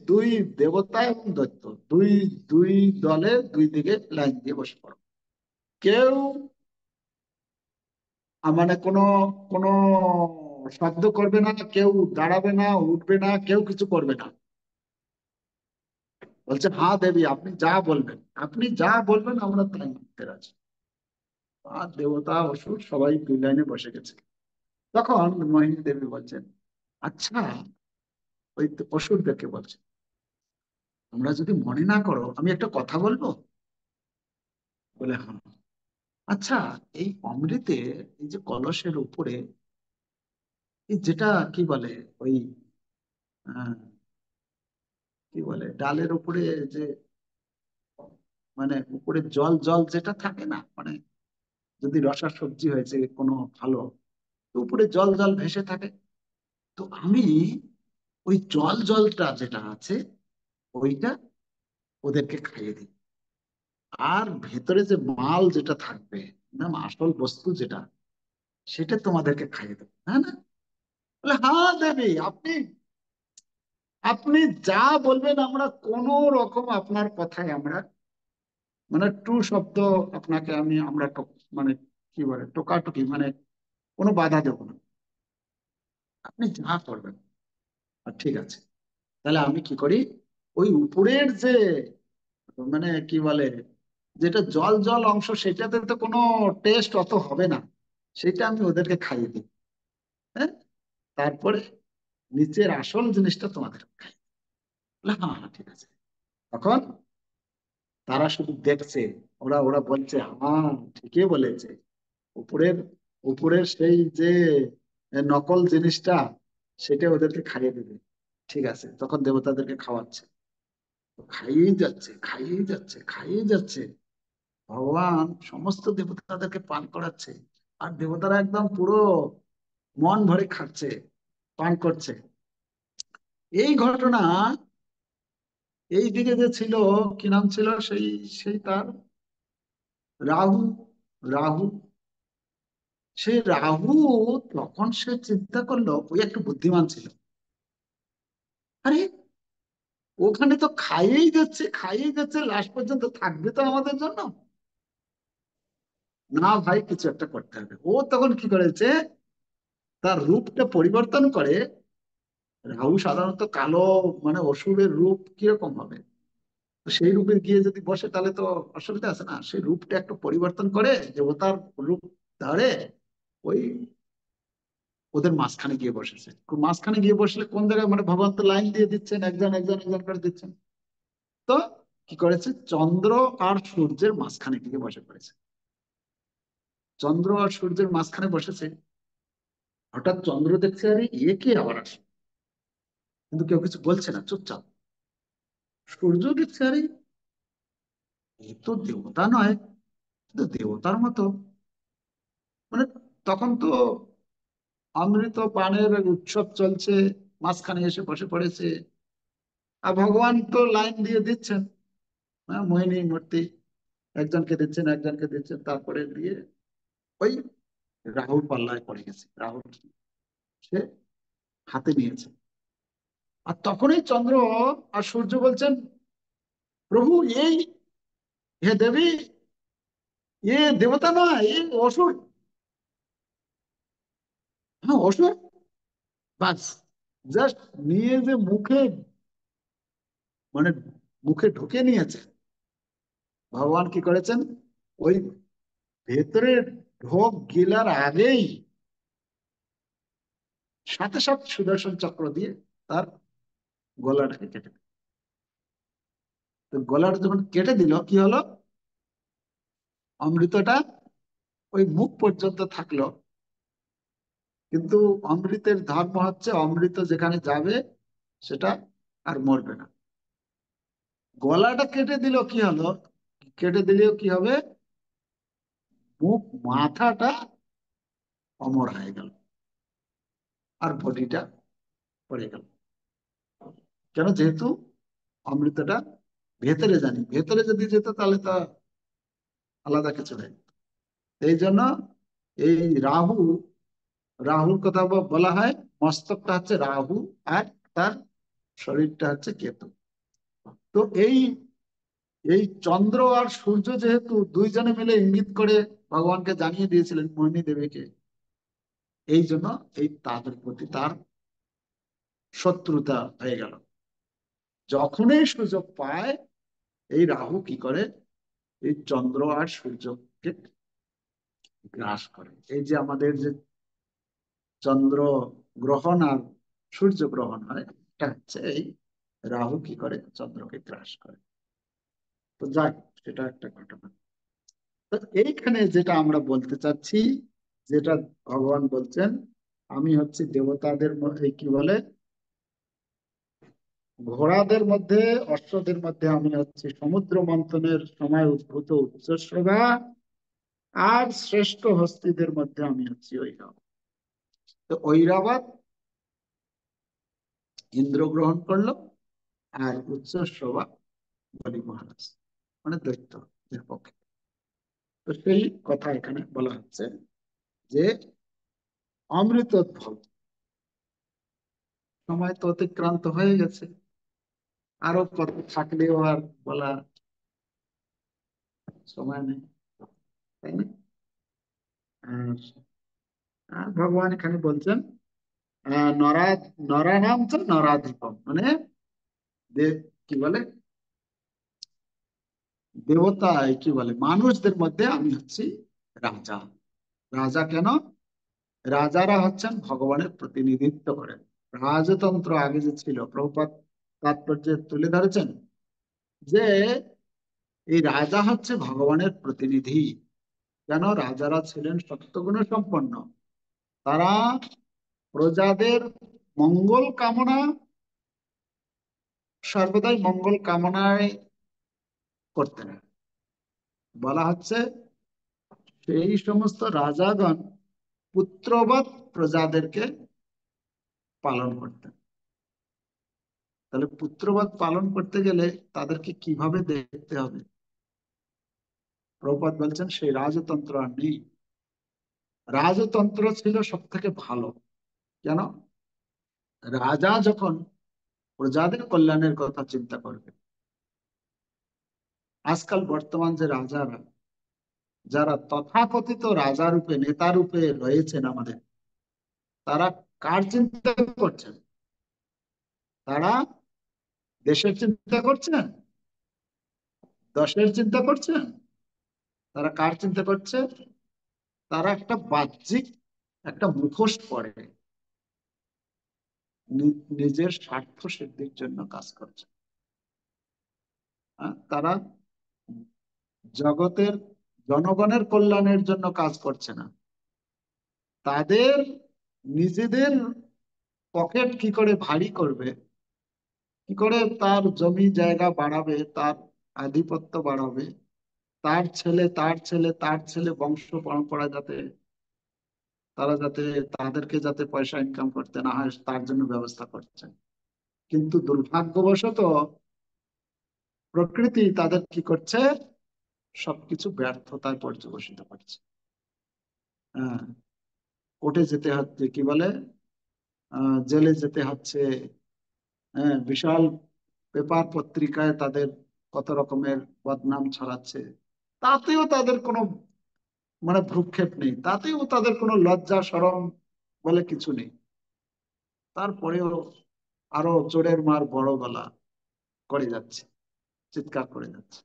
দুই দেবতা এবং দৈত্য, দুই দুই দলে দুই দিকে লাইন দিয়ে বসে পড়ো। কেউ মানে কোনো কোনো শব্দ করবে না, কেউ দাঁড়াবে না, উঠবে না, কেউ কিছু করবে না। বলছে হ্যাঁ দেবী, আপনি যা বলবেন, আপনি যা বলবেন আমরা তাই মানতে রাজি। আর দেবতা অসুর সবাই দুই লাইনে বসে গেছে। তখন মোহিনী দেবী বলছেন, আচ্ছা, ওই অসুরদেরকে বলছে, তোমরা যদি মনে না করো আমি একটা কথা বলবো। বলে হ্যাঁ। আচ্ছা, এই অমৃতে, এই যে কলসের উপরে, এই যেটা কি বলে, ওই আহ, কি বলে ডালের উপরে যে, মানে উপরে জল জল যেটা থাকে না, মানে যদি রসা সবজি হয়েছে কোনো ভালো, তো উপরে জল জল ভেসে থাকে। তো আমি ওই জল জলটা যেটা আছে ওইটা ওদেরকে খাইয়ে দিই, আর ভেতরে যে মাল যেটা থাকবে, না আসল বস্তু যেটা, সেটা তোমাদেরকে খাইয়ে দেবো, হ্যাঁ না? বলে হ্যাঁ দেবী, আপনি আপনি যা বলবেন আমরা কোন রকম আপনার কথায় আমরা মানে টু শব্দ আপনাকে আমরা মানে কি বলে টোকাটুকি মানে কোনো বাধা দেবো না, আপনি যা করবেন। আর ঠিক আছে, তাহলে আমি কি করি, ওই উপরের যে মানে কি বলে যেটা জল জল অংশ, সেটাতে তো কোনো টেস্ট অত হবে না, সেটা আমি ওদেরকে খাইয়ে দিই। হ্যাঁ, তারপরে নিচের আসল জিনিসটা তোমাদের খাই। বলে, হ্যাঁ হ্যাঁ ঠিক আছে। তখন তারা শুধু দেখছে, ওরা ওরা বলছে হ্যাঁ ঠিকই বলেছে, উপরের উপরের সেই যে নকল জিনিসটা, সেটা ওদেরকে খাইয়ে দেবে। ঠিক আছে, তখন দেবতাদেরকে খাওয়াচ্ছে, খাইয়েই যাচ্ছে, খাইয়েই যাচ্ছে, খাইয়েই যাচ্ছে। ভগবান সমস্ত দেবতাদেরকে পান করাচ্ছে, আর দেবতারা একদম পুরো মন ভরে খাচ্ছে, পান করছে। এই ঘটনা, এই দিকে যে ছিল, কি নাম ছিল সেই, সেই তার রাহু, রাহু, সে রাহু তখন সে চিন্তা করলো, ওই একটু বুদ্ধিমান ছিল, আরে ওখানে তো খাইয়েই যাচ্ছে, খাইয়েই যাচ্ছে, লাস্ট পর্যন্ত থাকবে তো আমাদের জন্য, না ভাই কিছু একটা করতে হবে। ও তখন কি করেছে, তার রূপটা পরিবর্তন করে। রাহু সাধারণত কালো, মানে অসুরের রূপ কিরকম হবে, তো সেই রূপে গিয়ে যদি বসে তাহলে তো অসুবিধা আছে না, সেই রূপটা একটু পরিবর্তন করে দেবতার রূপ ধরে ওই ওদের মাঝখানে গিয়ে বসেছে। মাঝখানে গিয়ে বসলে কোন জায়গায়, মানে ভগবান তো লাইন দিয়ে দিচ্ছেন, একজন একজন একজন করে দিচ্ছেন। তো কি করেছে, চন্দ্র আর সূর্যের মাঝখানে গিয়ে বসে পড়েছে। চন্দ্র আর সূর্যের মাঝখানে বসেছে। হঠাৎ চন্দ্র দেখছে, আরে এ কে আবার আসে, কিন্তু কেউ কিছু বলছে না, চুপচাপ। সূর্য দেখছে, আরে এ তো দেবতা নয়, কিন্তু দেবতার মতো, মানে তখন তো অমৃত পানের উৎসব চলছে, মাঝখানে এসে বসে পড়েছে। আর ভগবান তো লাইন দিয়ে দিচ্ছেন, হ্যাঁ, মোহিনী মূর্তি, একজনকে দিচ্ছেন একজনকে দিচ্ছেন, তারপরে দিয়ে ওই রাহুর পাল্লায় পড়ে গেছে, রাহুল সে হাতে নিয়েছে। আর তখনই চন্দ্র আর সূর্য বলছেন, প্রভু এই, হে দেবী, এ দেবতা নয়, এ অসুর। হ্যাঁ অসুর, বাস জাস্ট নিয়ে যে মুখে, মানে মুখে ঢুকে নিয়েছে। ভগবান কি করেছেন, ওই ভেতরে ঢোক গিলার আগেই সাথে সাথে সুদর্শন চক্র দিয়ে তার গলাটাকে কেটে দিল। তো গলাটা যখন কেটে দিল, কি হলো, অমৃতটা ওই মুখ পর্যন্ত থাকলো। কিন্তু অমৃতের ধর্ম হচ্ছে, অমৃত যেখানে যাবে সেটা আর মরবে না। গলাটা কেটে দিল কি হলো, কেটে দিলেও কি হবে, মুখ মাথাটা অমর হয়ে গেল, আর বডিটা পড়ে গেল। কেন? যেহেতু অমৃতটা ভেতরে, জানি ভেতরে যদি যেত তাহলে তা আলাদা কিছু নেই। এই জন্য এই রাহু, রাহুর কথা বলা হয়, মস্তকটা হচ্ছে রাহু আর তার শরীরটা হচ্ছে কেতু। তো এই চন্দ্র আর সূর্য যেহেতু দুইজনে মিলে ইঙ্গিত করে ভগবানকে জানিয়ে দিয়েছিলেন মোহিনী দেবীকে, এই জন্য এই তাদের প্রতি তার শত্রুতা হয়ে গেল। যখনই সুযোগ পায় এই রাহু কি করে, এই চন্দ্র আর সূর্যকে গ্রাস করে। এই যে আমাদের যে চন্দ্র গ্রহণ আর সূর্য গ্রহণ হয়, এটা হচ্ছে এই রাহু কি করে, চন্দ্রকে গ্রাস করে। তো যাক, সেটা একটা ঘটনা। তো এইখানে যেটা আমরা বলতে চাচ্ছি, যেটা ভগবান বলছেন, আমি হচ্ছি দেবতাদের মধ্যে, কি বলে, ঘোড়াদের মধ্যে, অশ্বদের মধ্যে আমি হচ্ছি সমুদ্র মন্থনের সময় উদ্ভূত উচ্চস্রবা, আর শ্রেষ্ঠ হস্তিদের মধ্যে আমি হচ্ছি ঐরাবত। তো ঐরাবত ইন্দ্র গ্রহণ করলো, আর উচ্চস্রবা বলি মহারাজ, মানে দৈত্যদের পক্ষে। তো সেই কথা এখানে বলা হচ্ছে যে অমৃতোদ্ভব সময় তো অতিক্রান্ত হয়ে গেছে, আরো কত থাকলেও আর বলা সময় নেই, তাই না? আর আর ভগবান এখানে বলছেন নরা, নরানাম তো নরাধিপম, মানে কি বলে, দেবতা, কি বলে, মানুষদের মধ্যে আমি হচ্ছি রাজা। রাজা কেন? রাজারা হচ্ছেন ভগবানের প্রতিনিধিত্ব করেন। রাজতন্ত্র আগে যে ছিল, প্রভুপাদ তাৎপর্যে তুলে ধরেছেন যে এই রাজা হচ্ছে ভগবানের প্রতিনিধি। কেন? রাজারা ছিলেন সত্যগুণ সম্পন্ন, তারা প্রজাদের মঙ্গল কামনা, সর্বদাই মঙ্গল কামনায় করতেন। বলা হচ্ছে সেই সমস্ত রাজাগণ পুত্রবৎ প্রজাদেরকে পালন করতেন। তাহলে পুত্রবৎ পালন করতে গেলে তাদেরকে কিভাবে দেখতে হবে? প্রভুপাদ বলছেন সেই রাজতন্ত্র আর নেই। রাজতন্ত্র ছিল সব থেকে ভালো। কেন? রাজা যখন প্রজাদের কল্যাণের কথা চিন্তা করবে, আজকাল বর্তমান যে রাজারা, যারা তথাকথিত রাজা রূপে, নেতা রূপে রয়েছেন আমাদের, তারা কার চিন্তা করছেন? তারা দেশের চিন্তা করছেন, দশের চিন্তা করছেন? তারা কার চিন্তা করছে? তারা একটা বাহ্যিক একটা মুখোশ পরে নিজের স্বার্থ সিদ্ধির জন্য কাজ করছে। তারা জগতের জনগণের কল্যাণের জন্য কাজ করছে না। তাদের নিজেদের পকেট কি করে ভারী করবে, কি করে তার জমি জায়গা বাড়াবে, তার আধিপত্য বাড়াবে, তার ছেলে, তার ছেলে, তার ছেলে বংশ পরম্পরা যাতে, তারা যাতে, তাদেরকে যাতে পয়সা ইনকাম করতে না হয় তার জন্য ব্যবস্থা করছে। কিন্তু দুর্ভাগ্যবশত প্রকৃতি তাদের কি করছে, সবকিছু ব্যর্থতায় পর্যবসিত করছে। হ্যাঁ, কোর্টে যেতে হচ্ছে, কি বলে, জেলে যেতে হচ্ছে। হ্যাঁ, বিশাল পেপার পত্রিকায় তাদের কত রকমের বদনাম ছড়াচ্ছে। তাতেও তাদের কোনো, মানে ভ্রুক্ষেপ নেই, তাতেও তাদের কোনো লজ্জা শরম বলে কিছু নেই। তারপরেও আরো চোরের মার বড় গলা করে যাচ্ছে, চিৎকার করে যাচ্ছে।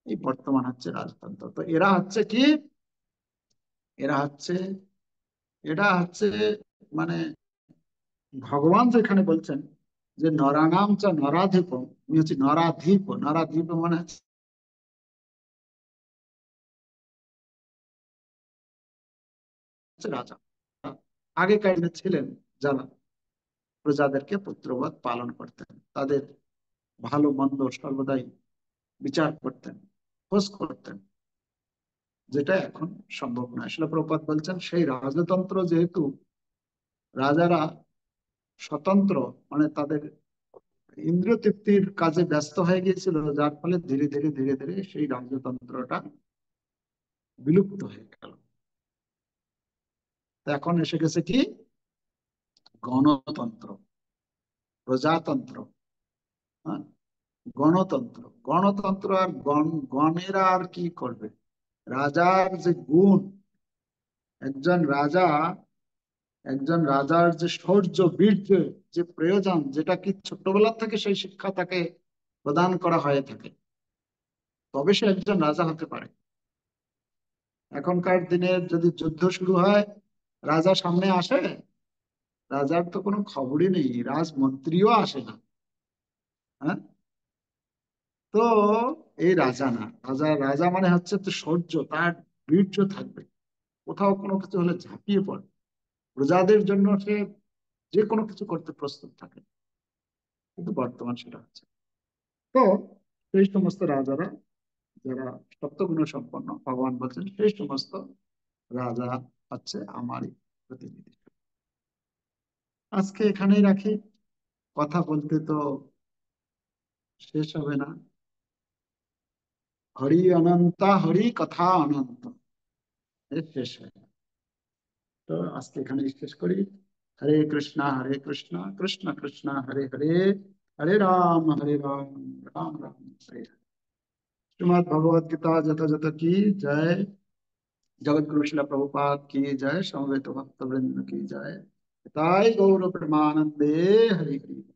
এই বর্তমান হচ্ছে রাজতন্ত্র। তো এরা হচ্ছে কি, এরা হচ্ছে, এটা হচ্ছে, মানে ভগবান যেখানে বলছেন যে নরানাম চ নরাধিপ, উনি হচ্ছে নরাধিপ। নরাধিপ মানে হচ্ছে রাজা। আগেকার দিনে ছিলেন যারা, প্রজাদেরকে পুত্রবৎ পালন করতেন, তাদের ভালো মন্দ সর্বদাই বিচার করতেন, খোঁজ করতেন, যেটা এখন সম্ভব নয়। আসলে প্রপাত বলছেন সেই রাজতন্ত্র, যেহেতু রাজারা স্বতন্ত্র, মানে তাদের ইন্দ্রিয় তৃপ্তির কাজে ব্যস্ত হয়ে গিয়েছিল, যার ফলে ধীরে ধীরে ধীরে ধীরে সেই রাজতন্ত্রটা বিলুপ্ত হয়ে গেল। এখন এসে গেছে কি গণতন্ত্র, প্রজাতন্ত্র, হ্যাঁ, গণতন্ত্র। গণতন্ত্র আর গণেরা আর কি করবে? রাজার যে গুণ, একজন রাজা, একজন রাজার যে শৌর্য বীর্য, যে প্রয়োজন, যেটা কি ছোটবেলা থেকে সেই শিক্ষা তাকে প্রদান করা হয়ে থাকে, তবে সে একজন রাজা হতে পারে। এখনকার দিনে যদি যুদ্ধ শুরু হয়, রাজা সামনে আসে, রাজার তো কোনো খবরই নেই, রাজমন্ত্রীও আসে না। হ্যাঁ, তো এই রাজা না, রাজা রাজা মানে হচ্ছে তো শৌর্য, তার বীর্য থাকবে, কোথাও কোনো কিছু হলে ঝাঁপিয়ে পড়ে, প্রজাদের জন্য সে যে কোনো কিছু করতে প্রস্তুত থাকে। কিন্তু বর্তমান সেটা হচ্ছে। তো সেই সমস্ত রাজারা, যারা সপ্তগুণ সম্পন্ন, ভগবান বলছেন সেই সমস্ত রাজা হচ্ছে আমারই প্রতিনিধি। আজকে এখানেই রাখি, কথা বলতে তো শেষ হবে না। হরি অনন্ত, হরি কথা অনন্ত, এর শেষ হয় না। তো আজকে এখানেই শেষ করি। হরে কৃষ্ণ কৃষ্ণ কৃষ্ণ হরে হরে, হরে রাম রাম রাম হরে হরে। श्रीमद् भगवद गीता যথাযথ की जय। जगत गुरु शिला प्रभुपाद की जय। समवेत भक्त वृंद की जय। ताई गौर प्रेमानंदे हरि हरि।